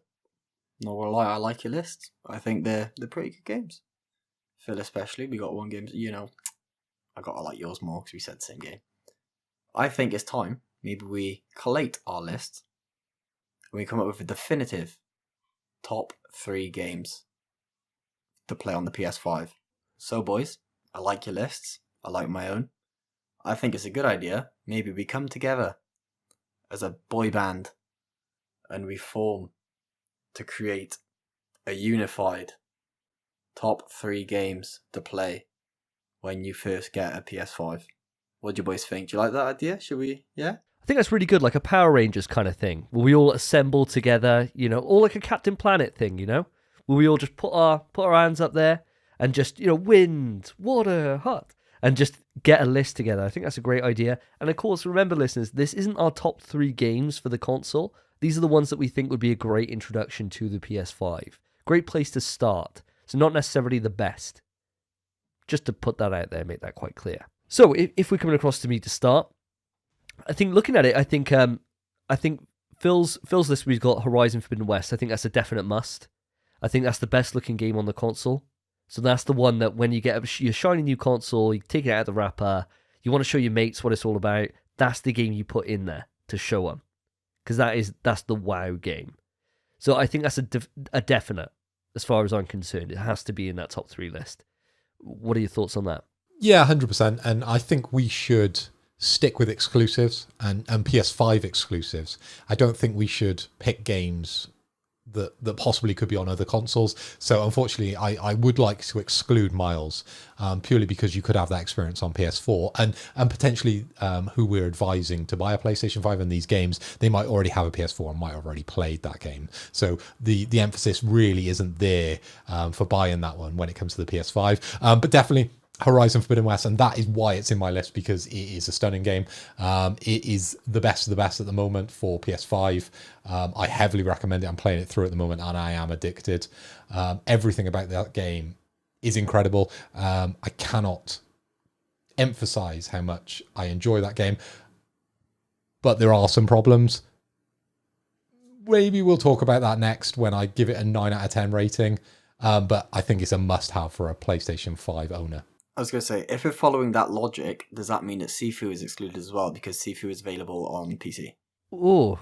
not gonna lie, I like your list. I think they're pretty good games. Phil especially, we got one game, I gotta like yours more because we said the same game. I think it's time. Maybe we collate our list and we come up with a definitive top 3 games to play on the PS5. So boys, I like your lists. I like my own. I think it's a good idea. Maybe we come together as a boy band and we form to create a unified top 3 games to play when you first get a PS5. What do you boys think? Do you like that idea? Should we? Yeah? I think that's really good, like a Power Rangers kind of thing, where we all assemble together, all like a Captain Planet thing, where we all just put our hands up there and just, wind, water, hot, and just get a list together. I think that's a great idea. And of course, remember listeners, this isn't our top 3 games for the console. These are the ones that we think would be a great introduction to the PS5. Great place to start. So not necessarily the best. Just to put that out there, make that quite clear. So if we're coming across to me to start, I think looking at it, I think Phil's list, we've got Horizon Forbidden West. I think that's a definite must. I think that's the best looking game on the console. So that's the one that when you get your shiny new console, you take it out of the wrapper, you want to show your mates what it's all about, that's the game you put in there to show them. Because that's the WoW game. So I think that's a definite, as far as I'm concerned. It has to be in that top 3 list. What are your thoughts on that? Yeah, 100%. And I think we should stick with exclusives and PS5 exclusives. I don't think we should pick games that possibly could be on other consoles. So unfortunately, I would like to exclude Miles, purely because you could have that experience on PS4 and potentially who we're advising to buy a PlayStation 5 in these games, they might already have a PS4 and might have already played that game. So the emphasis really isn't there for buying that one when it comes to the PS5. But definitely Horizon Forbidden West, and that is why it's in my list, because it is a stunning game. It is the best of the best at the moment for PS5. I heavily recommend it. I'm playing it through at the moment and I am addicted. Everything about that game is incredible. I cannot emphasize how much I enjoy that game, but there are some problems. maybe we'll talk about that next when I give it a 9 out of 10 rating. But I think it's a must-have for a PlayStation 5 owner. I was going to say, if we're following that logic, does that mean that Sifu is excluded as well? Because Sifu is available on PC. Ooh.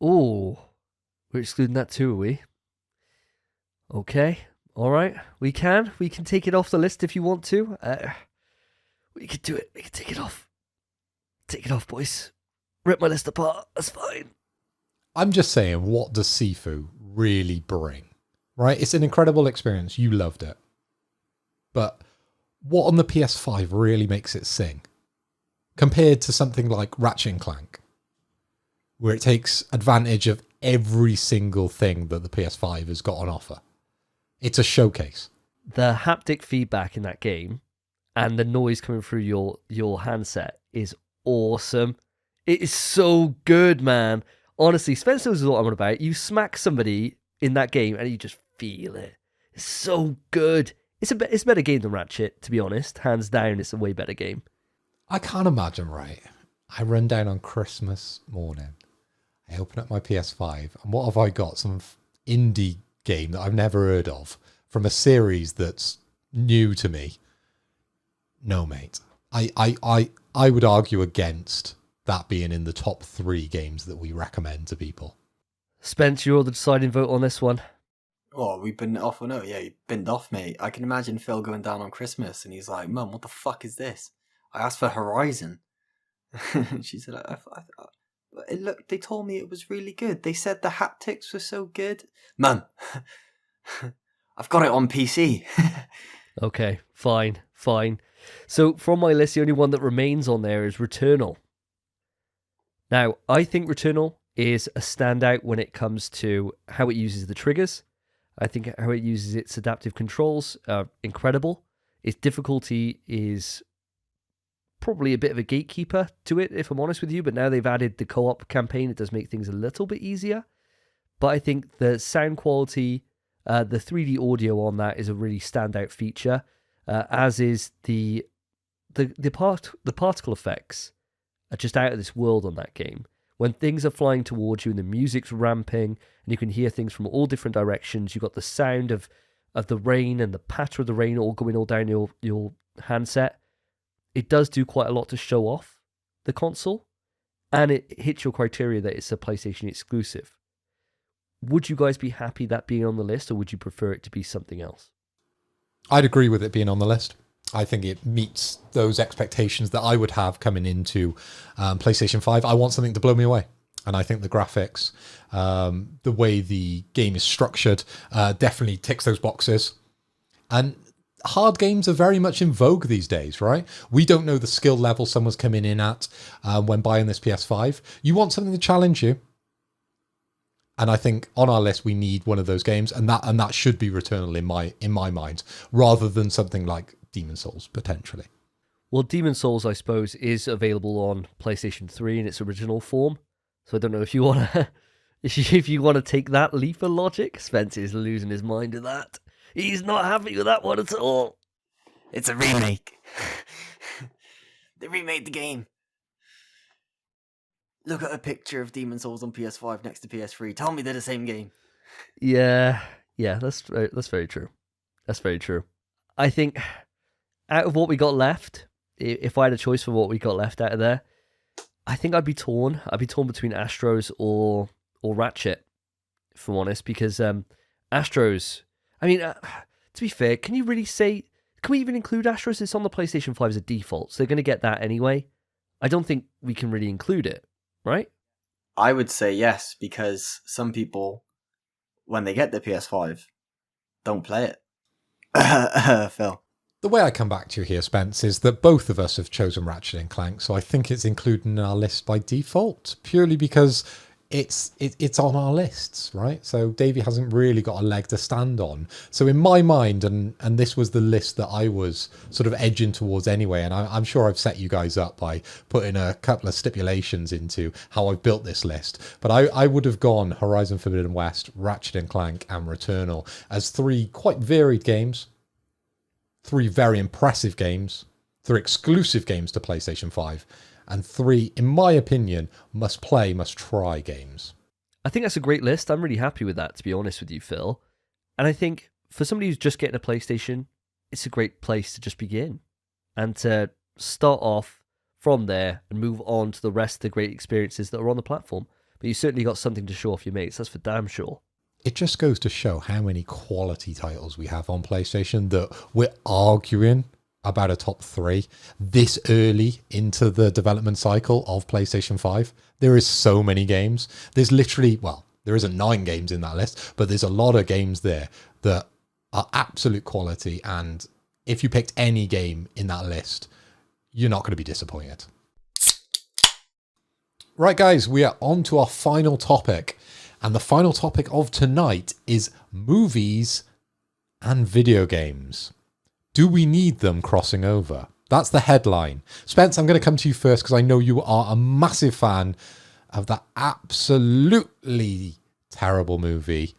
Ooh. We're excluding that too, are we? Okay. All right. We can take it off the list if you want to. We can do it. We can take it off. Take it off, boys. Rip my list apart. That's fine. I'm just saying, what does Sifu really bring? Right? It's an incredible experience. You loved it. But what on the PS5 really makes it sing? Compared to something like Ratchet and Clank, where it takes advantage of every single thing that the PS5 has got on offer. It's a showcase. The haptic feedback in that game and the noise coming through your handset is awesome. It is so good, man. Honestly, Spence knows what I'm on about. You smack somebody in that game and you just feel it. It's so good. It's a better game than Ratchet, to be honest. Hands down, it's a way better game. I can't imagine, right? I run down on Christmas morning. I open up my PS5, and what have I got? Some indie game that I've never heard of from a series that's new to me. No, mate. I would argue against that being in the top 3 games that we recommend to people. Spence, you're the deciding vote on this one. Oh, we've been off or no? Yeah, you binned off, mate. I can imagine Phil going down on Christmas and he's like, Mum, what the fuck is this? I asked for Horizon. She said, look, they told me it was really good. They said the haptics were so good. Mum, I've got it on PC. Okay, fine. So from my list, the only one that remains on there is Returnal. Now, I think Returnal is a standout when it comes to how it uses the triggers. I think how it uses its adaptive controls are incredible. Its difficulty is probably a bit of a gatekeeper to it, if I'm honest with you, but now they've added the co-op campaign. It does make things a little bit easier. But I think the sound quality, the 3D audio on that is a really standout feature, as is the particle effects are just out of this world on that game. When things are flying towards you and the music's ramping and you can hear things from all different directions, you've got the sound of the rain and the patter of the rain all going all down your handset. It does do quite a lot to show off the console, and it hits your criteria that it's a PlayStation exclusive. Would you guys be happy that being on the list, or would you prefer it to be something else? I'd agree with it being on the list. I think it meets those expectations that I would have coming into PlayStation 5. I want something to blow me away. And I think the graphics, the way the game is structured, definitely ticks those boxes. And hard games are very much in vogue these days, right? We don't know the skill level someone's coming in at when buying this PS5. You want something to challenge you. And I think on our list we need one of those games, and that should be Returnal in my mind, rather than something like Demon Souls potentially. Well, Demon Souls, I suppose, is available on PlayStation 3 in its original form. So I don't know if you want to take that leap of logic. Spence is losing his mind at that. He's not happy with that one at all. It's a remake. They remade the game. Look at a picture of Demon Souls on PS5 next to PS3. Tell me they're the same game. Yeah, that's very true. That's very true. I think out of what we got left, if I had a choice for what we got left out of there, I think I'd be torn. I'd be torn between Astros or Ratchet, if I'm honest, because Astros, I mean, to be fair, can you really say, can we even include Astros? It's on the PlayStation 5 as a default, so they're going to get that anyway. I don't think we can really include it, right? I would say yes, because some people, when they get the PS5, don't play it. Phil. The way I come back to you here, Spence, is that both of us have chosen Ratchet and Clank, so I think it's included in our list by default, purely because it's on our lists, right? So Davey hasn't really got a leg to stand on. So in my mind, and this was the list that I was sort of edging towards anyway, and I'm sure I've set you guys up by putting a couple of stipulations into how I've built this list, but I would have gone Horizon Forbidden West, Ratchet and Clank, and Returnal as 3 quite varied games, 3 very impressive games, 3 exclusive games to PlayStation 5, and 3, in my opinion, must play, must try games. I think that's a great list. I'm really happy with that, to be honest with you, Phil. And I think for somebody who's just getting a PlayStation, it's a great place to just begin and to start off from there and move on to the rest of the great experiences that are on the platform. But you certainly got something to show off your mates, that's for damn sure. It just goes to show how many quality titles we have on PlayStation that we're arguing about a top 3 this early into the development cycle of PlayStation 5. There is so many games. There's literally, well, there isn't 9 games in that list, but there's a lot of games there that are absolute quality. And if you picked any game in that list, you're not going to be disappointed. Right, guys, we are on to our final topic. And the final topic of tonight is movies and video games. Do we need them crossing over? That's the headline. Spence, I'm going to come to you first because I know you are a massive fan of that absolutely terrible movie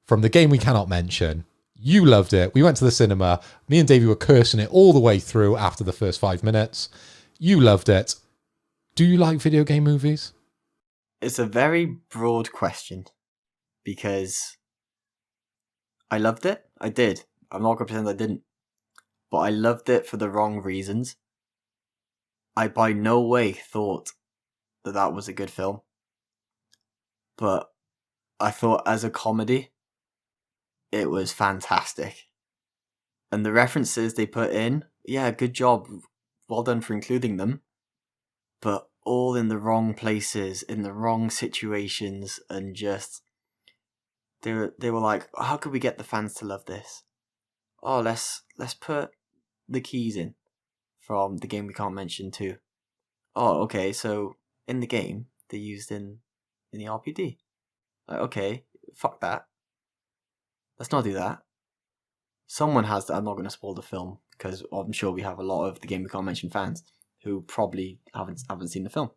from the game we cannot mention. You loved it. We went to the cinema. Me and Davey were cursing it all the way through after the first 5 minutes. You loved it. Do you like video game movies? It's a very broad question because I loved it. I did. I'm not going to pretend I didn't. But I loved it for the wrong reasons. I by no way thought that that was a good film. But I thought as a comedy, it was fantastic. And the references they put in, yeah, good job. Well done for including them. But all in the wrong places, in the wrong situations, and just... They were like, how could we get the fans to love this? Oh, let's put the keys in from the game we can't mention too. Oh, okay, so in the game, they're used in the RPD. Like, okay, fuck that. Let's not do that. Someone has to, I'm not going to spoil the film, because I'm sure we have a lot of the game we can't mention fans who probably haven't seen the film.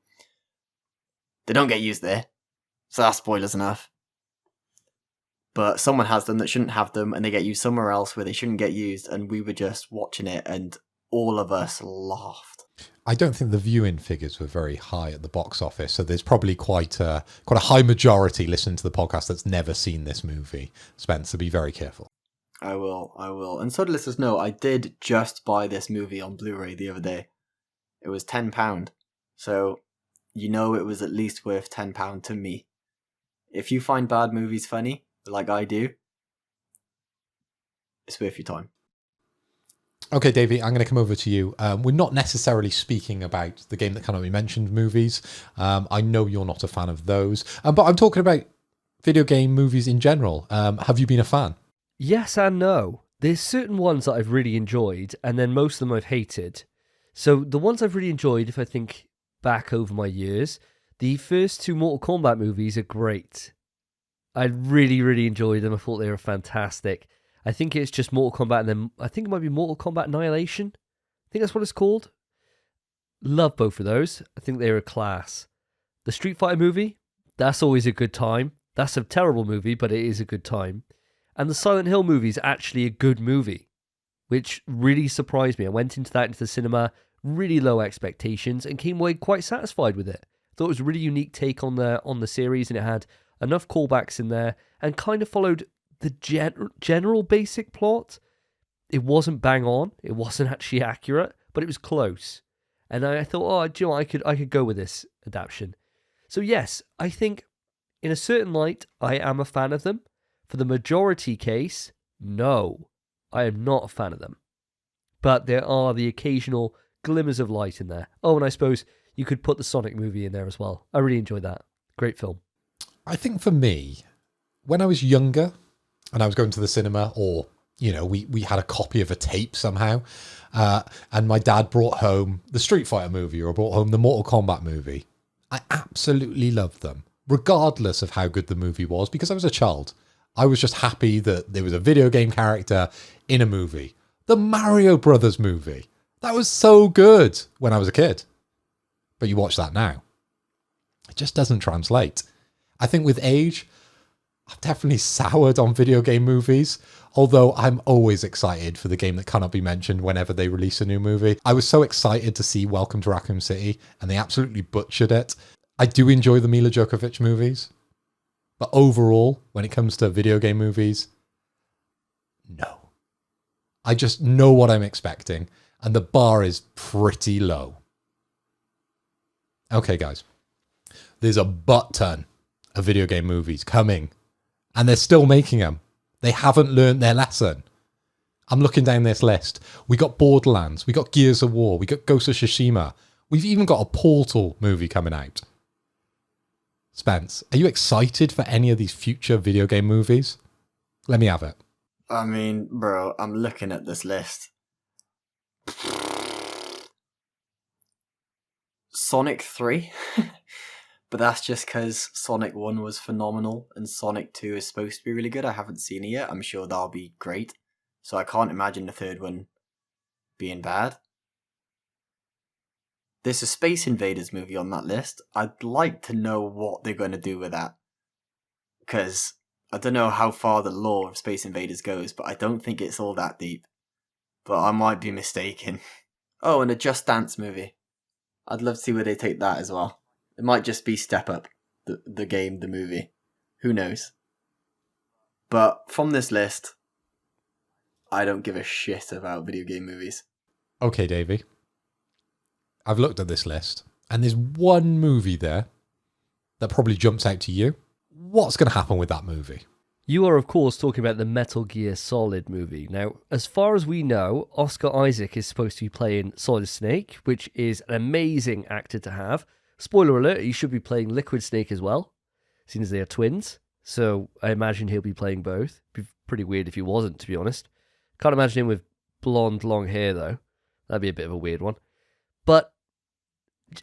They don't get used there, so that's spoilers enough. But someone has them that shouldn't have them, and they get used somewhere else where they shouldn't get used, and we were just watching it, and all of us laughed. I don't think the viewing figures were very high at the box office, so there's probably quite a high majority listening to the podcast that's never seen this movie. Spence, so be very careful. I will. And so to listeners know, I did just buy this movie on Blu-ray the other day. It was £10. So, you know it was at least worth £10 to me. If you find bad movies funny, like I do, it's worth your time. Okay, Davey, I'm going to come over to you. We're not necessarily speaking about the game that cannot be mentioned movies. I know you're not a fan of those. But I'm talking about video game movies in general. Have you been a fan? Yes and no. There's certain ones that I've really enjoyed, and then most of them I've hated. So the ones I've really enjoyed, if I think back over my years, the first 2 Mortal Kombat movies are great. I really, really enjoyed them. I thought they were fantastic. I think it's just Mortal Kombat, and then I think it might be Mortal Kombat Annihilation. I think that's what it's called. Love both of those. I think they're a class. The Street Fighter movie, that's always a good time. That's a terrible movie, but it is a good time. And the Silent Hill movie is actually a good movie, which really surprised me. I went into the cinema, really low expectations, and came away quite satisfied with it. I thought it was a really unique take on the series, and it had enough callbacks in there, and kind of followed the general basic plot. It wasn't bang on, it wasn't actually accurate, but it was close. And I thought, oh, do you know what? I could go with this adaptation. So yes, I think in a certain light, I am a fan of them. For the majority case, no, I am not a fan of them. But there are the occasional glimmers of light in there. Oh, and I suppose you could put the Sonic movie in there as well. I really enjoyed that. Great film. I think for me, when I was younger and I was going to the cinema, or, you know, we had a copy of a tape somehow, and my dad brought home the Street Fighter movie or brought home the Mortal Kombat movie, I absolutely loved them, regardless of how good the movie was, because I was a child. I was just happy that there was a video game character in a movie. The Mario Brothers movie. That was so good when I was a kid. But you watch that now. It just doesn't translate. I think with age, I've definitely soured on video game movies, although I'm always excited for the game that cannot be mentioned whenever they release a new movie. I was so excited to see Welcome to Raccoon City, and they absolutely butchered it. I do enjoy the Mila Djokovic movies, but overall, when it comes to video game movies, no. I just know what I'm expecting, and the bar is pretty low. Okay, guys. There's a butt ton of video game movies coming, and they're still making them. They haven't learned their lesson. I'm looking down this list. We got Borderlands. We got Gears of War. We got Ghost of Tsushima. We've even got a Portal movie coming out. Spence, are you excited for any of these future video game movies? Let me have it. I mean, bro, I'm looking at this list. Sonic 3? But that's just because Sonic 1 was phenomenal and Sonic 2 is supposed to be really good. I haven't seen it yet. I'm sure that'll be great. So I can't imagine the third one being bad. There's a Space Invaders movie on that list. I'd like to know what they're going to do with that. Because I don't know how far the lore of Space Invaders goes, but I don't think it's all that deep. But I might be mistaken. Oh, and a Just Dance movie. I'd love to see where they take that as well. It might just be Step Up, the game, the movie. Who knows? But from this list, I don't give a shit about video game movies. Okay, Davey. I've looked at this list, and there's one movie there that probably jumps out to you. What's going to happen with that movie? You are, of course, talking about the Metal Gear Solid movie. Now, as far as we know, Oscar Isaac is supposed to be playing Solid Snake, which is an amazing actor to have. Spoiler alert, he should be playing Liquid Snake as well, seeing as they are twins. So I imagine he'll be playing both. Be pretty weird if he wasn't, to be honest. Can't imagine him with blonde, long hair, though. That'd be a bit of a weird one. But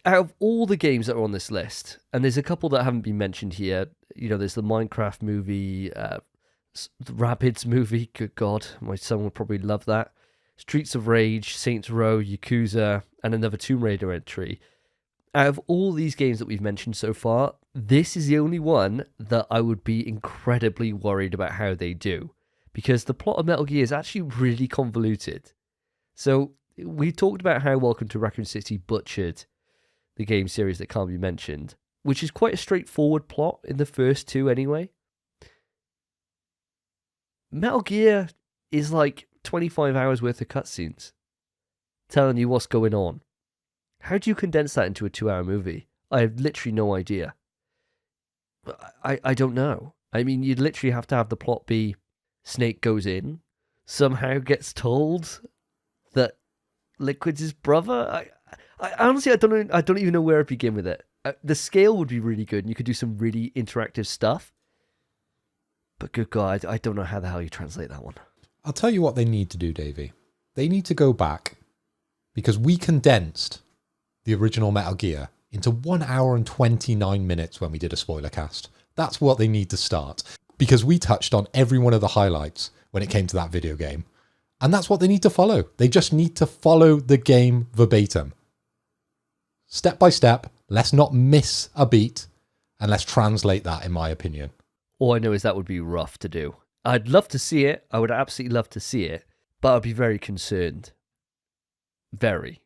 out of all the games that are on this list, and there's a couple that haven't been mentioned here, you know, there's the Minecraft movie, the Rabbids movie, good God, my son would probably love that. Streets of Rage, Saints Row, Yakuza, and another Tomb Raider entry. Out of all these games that we've mentioned so far, this is the only one that I would be incredibly worried about how they do. Because the plot of Metal Gear is actually really convoluted. So, we talked about how Welcome to Raccoon City butchered the game series that can't be mentioned, which is quite a straightforward plot in the first two anyway. Metal Gear is like 25 hours worth of cutscenes telling you what's going on. How do you condense that into a 2-hour movie? I have literally no idea. I don't know. I mean, you'd literally have to have the plot be Snake goes in, somehow gets told that Liquid's his brother. I honestly, I don't even know where to begin with it. The scale would be really good, and you could do some really interactive stuff. But good God, I don't know how the hell you translate that one. I'll tell you what they need to do, Davey. They need to go back, because we condensed the original Metal Gear into 1 hour and 29 minutes when we did a spoiler cast. That's what they need to start, because we touched on every one of the highlights when it came to that video game. And that's what they need to follow. They just need to follow the game verbatim. Step by step, let's not miss a beat, and let's translate that, in my opinion. All I know is that would be rough to do. I'd love to see it. I would absolutely love to see it, but I'd be very concerned. Very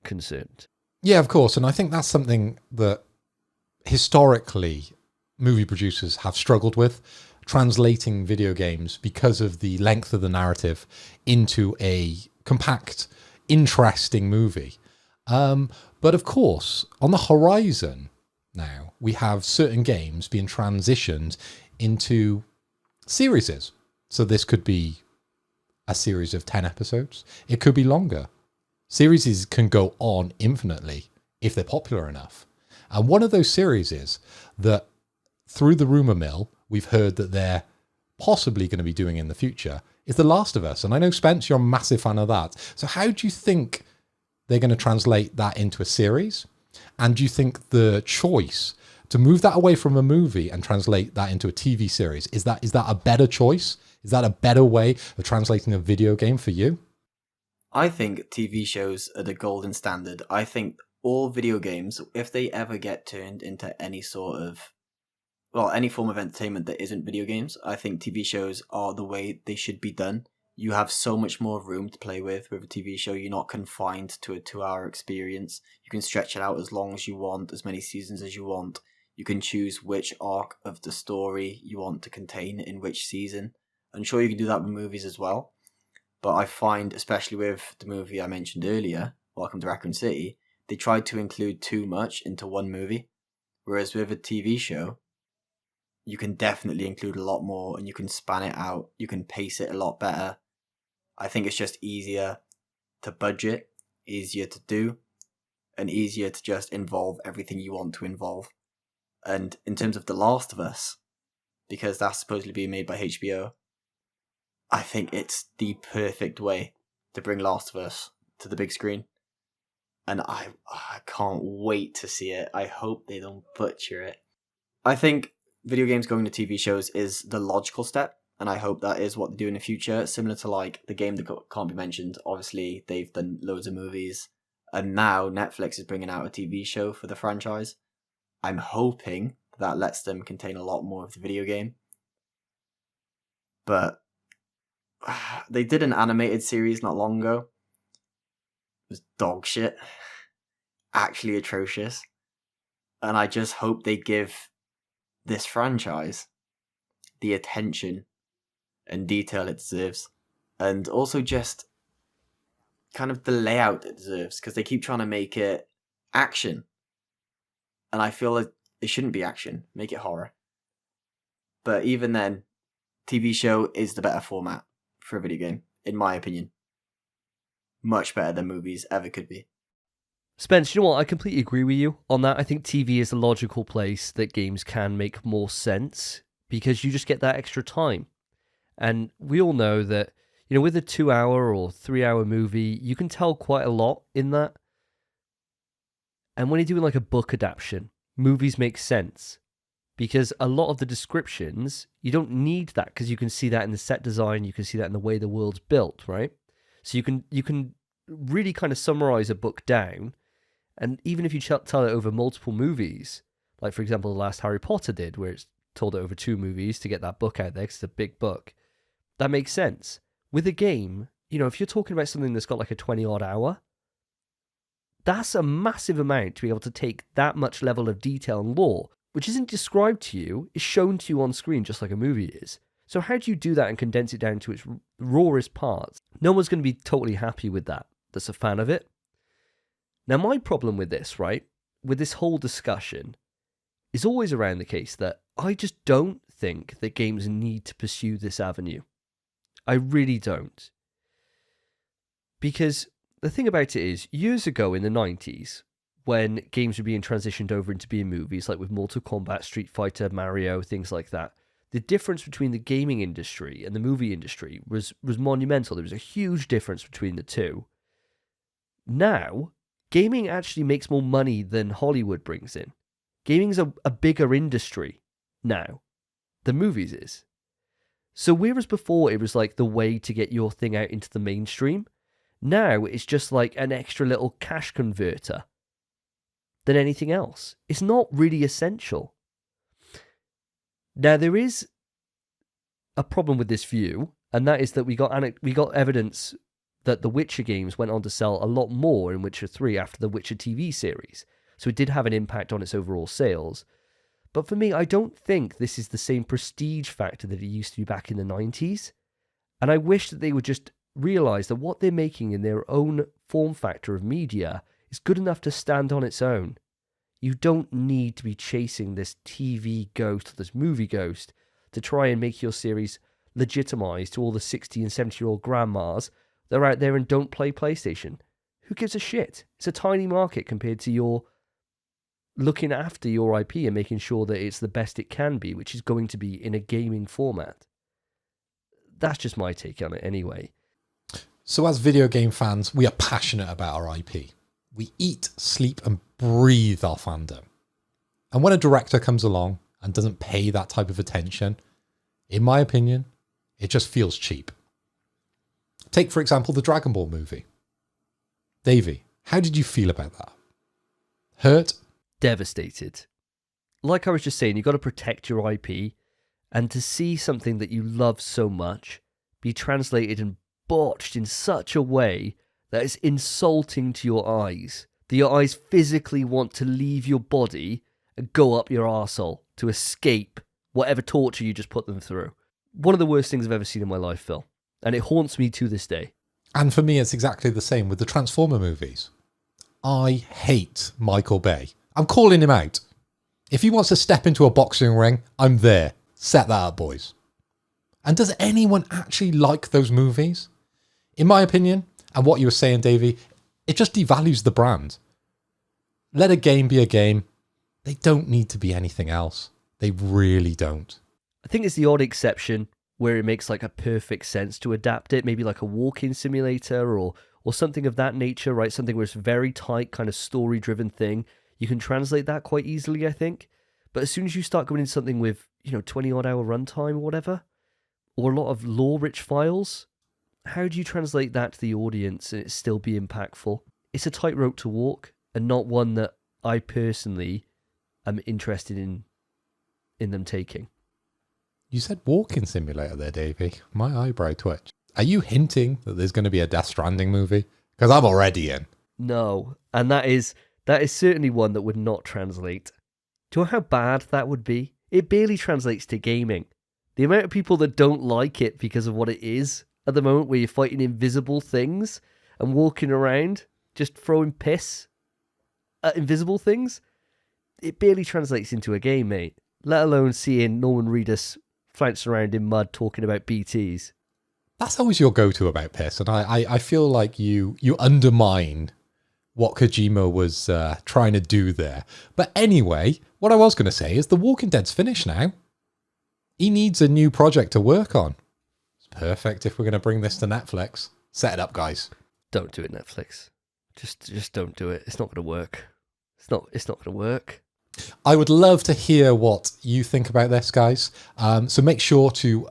concerned. Yeah, of course. And I think that's something that historically movie producers have struggled with, translating video games because of the length of the narrative into a compact, interesting movie. But of course, on the horizon now, we have certain games being transitioned into series. So this could be a series of 10 episodes. It could be longer. Series can go on infinitely if they're popular enough. And one of those series is that through the rumour mill, we've heard that they're possibly going to be doing in the future is The Last of Us. And I know, Spence, you're a massive fan of that. So how do you think they're going to translate that into a series? And do you think the choice to move that away from a movie and translate that into a TV series, is that a better choice? Is that a better way of translating a video game for you? I think TV shows are the golden standard. I think all video games, if they ever get turned into any sort of well, any form of entertainment that isn't video games, I think TV shows are the way they should be done. You have so much more room to play with a TV show. You're not confined to a 2-hour experience. You can stretch it out as long as you want, as many seasons as you want. You can choose which arc of the story you want to contain in which season. I'm sure you can do that with movies as well. But I find, especially with the movie I mentioned earlier, Welcome to Raccoon City, they tried to include too much into one movie. Whereas with a TV show, you can definitely include a lot more and you can span it out. You can pace it a lot better. I think it's just easier to budget, easier to do, and easier to just involve everything you want to involve. And in terms of The Last of Us, because that's supposedly being made by HBO, I think it's the perfect way to bring Last of Us to the big screen. And I can't wait to see it. I hope they don't butcher it. I think video games going to TV shows is the logical step, and I hope that is what they do in the future, similar to like the game that can't be mentioned. Obviously, they've done loads of movies, and now Netflix is bringing out a TV show for the franchise. I'm hoping that lets them contain a lot more of the video game. But they did an animated series not long ago. It was dog shit. Actually atrocious. And I just hope they give this franchise the attention and detail it deserves. And also just kind of the layout it deserves. Because they keep trying to make it action. And I feel like it shouldn't be action. Make it horror. But even then, TV show is the better format for a video game, in my opinion. Much better than movies ever could be. Spence, you know what? I completely agree with you on that. I think TV is a logical place that games can make more sense because you just get that extra time. And we all know that, you know, with a 2-hour or 3-hour movie, you can tell quite a lot in that. And when you're doing like a book adaptation, movies make sense because a lot of the descriptions, you don't need that because you can see that in the set design, you can see that in the way the world's built, right? So you can really kind of summarize a book down. And even if you tell it over multiple movies, like for example, the last Harry Potter did, where it's told it over 2 movies to get that book out there, 'cause it's a big book, that makes sense. With a game, you know, if you're talking about something that's got like a 20-odd hour, that's a massive amount to be able to take that much level of detail and lore, which isn't described to you, is shown to you on screen just like a movie is. So how do you do that and condense it down to its rawest parts? No one's going to be totally happy with that, that's a fan of it. Now, my problem with this, right, with this whole discussion, is always around the case that I just don't think that games need to pursue this avenue. I really don't. Because the thing about it is, years ago in the 90s, when games were being transitioned over into being movies, like with Mortal Kombat, Street Fighter, Mario, things like that, the difference between the gaming industry and the movie industry was monumental. There was a huge difference between the two. Now, gaming actually makes more money than Hollywood brings in. Gaming's a bigger industry now than movies is. So whereas before it was like the way to get your thing out into the mainstream, now it's just like an extra little cash converter than anything else. It's not really essential. Now there is a problem with this view, and that is that we got evidence that the Witcher games went on to sell a lot more in Witcher 3 after the Witcher TV series. So it did have an impact on its overall sales. But for me, I don't think this is the same prestige factor that it used to be back in the 90s. And I wish that they would just realise that what they're making in their own form factor of media is good enough to stand on its own. You don't need to be chasing this TV ghost or this movie ghost to try and make your series legitimised to all the 60 and 70-year-old grandmas that are out there and don't play PlayStation. Who gives a shit? It's a tiny market compared to your looking after your IP and making sure that it's the best it can be, which is going to be in a gaming format. That's just my take on it anyway. So as video game fans, we are passionate about our IP. We eat, sleep and breathe our fandom. And when a director comes along and doesn't pay that type of attention, in my opinion, it just feels cheap. Take, for example, the Dragon Ball movie. Davey, how did you feel about that? Hurt? Devastated. like I was just saying, you've got to protect your IP, and to see something that you love so much be translated and botched in such a way that it's insulting to your eyes, that your eyes physically want to leave your body and go up your arsehole to escape whatever torture you just put them through. One of the worst things I've ever seen in my life, Phil. And it haunts me to this day. And for me, it's exactly the same with the Transformer movies. I hate Michael Bay. I'm calling him out. If he wants to step into a boxing ring, I'm there. Set that up, boys. And does anyone actually like those movies? In my opinion, and what you were saying, Davey, it just devalues the brand. Let a game be a game. They don't need to be anything else. They really don't. I think it's the odd exception where it makes like a perfect sense to adapt it, maybe like a walk-in simulator or something of that nature, right? Something where it's a very tight kind of story-driven thing. You can translate that quite easily, I think. But as soon as you start going into something with, 20-odd hour runtime or whatever, or a lot of lore-rich files, how do you translate that to the audience and it still be impactful? It's a tightrope to walk, and not one that I personally am interested in them taking. You said walking simulator there, Davey. My eyebrow twitched. Are you hinting that there's going to be a Death Stranding movie? Because I'm already in. No, and that is certainly one that would not translate. Do you know how bad that would be? It barely translates to gaming. The amount of people that don't like it because of what it is at the moment, where you're fighting invisible things and walking around just throwing piss at invisible things, it barely translates into a game, mate. Let alone seeing Norman Reedus flounce around in mud talking about BTs. That's always your go-to about piss, and I feel like you undermine what Kojima was trying to do there. But anyway, what I was going to say is The Walking Dead's finished now. He needs a new project to work on. It's perfect if we're going to bring this to Netflix. Set it up, guys. Don't do it, Netflix. Just don't do it. It's not going to work. It's not going to work. I would love to hear what you think about this, guys. So make sure to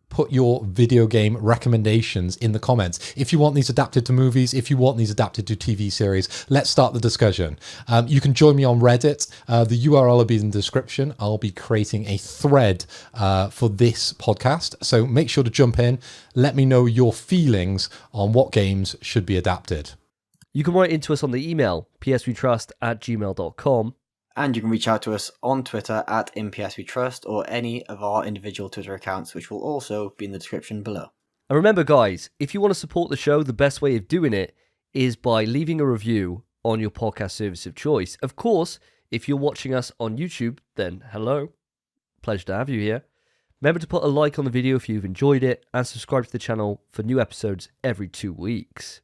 put your video game recommendations in the comments. If you want these adapted to movies, if you want these adapted to TV series, let's start the discussion. You can join me on Reddit. The URL will be in the description. I'll be creating a thread for this podcast. So make sure to jump in. Let me know your feelings on what games should be adapted. You can write into us on the email, pswetrust@gmail.com. And you can reach out to us on Twitter @InPSWeTrust or any of our individual Twitter accounts, which will also be in the description below. And remember, guys, if you want to support the show, the best way of doing it is by leaving a review on your podcast service of choice. Of course, if you're watching us on YouTube, then hello. Pleasure to have you here. Remember to put a like on the video if you've enjoyed it, and subscribe to the channel for new episodes every 2 weeks.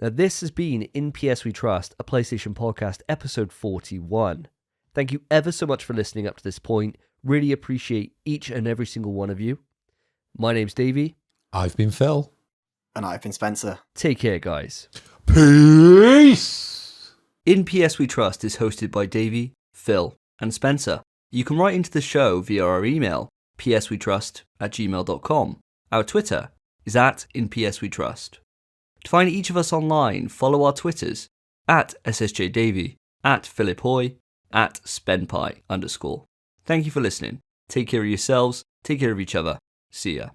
Now, this has been In PS We Trust, a PlayStation podcast, episode 41. Thank you ever so much for listening up to this point. Really appreciate each and every single one of you. My name's Davey. I've been Phil. And I've been Spencer. Take care, guys. Peace! In PS We Trust is hosted by Davey, Phil, and Spencer. You can write into the show via our email, pswetrust@gmail.com. Our Twitter is @InPSWeTrust. To find each of us online, follow our Twitters, @SSJDavey, @PhilipHoy, @SpenPie_. Thank you for listening. Take care of yourselves, take care of each other. See ya.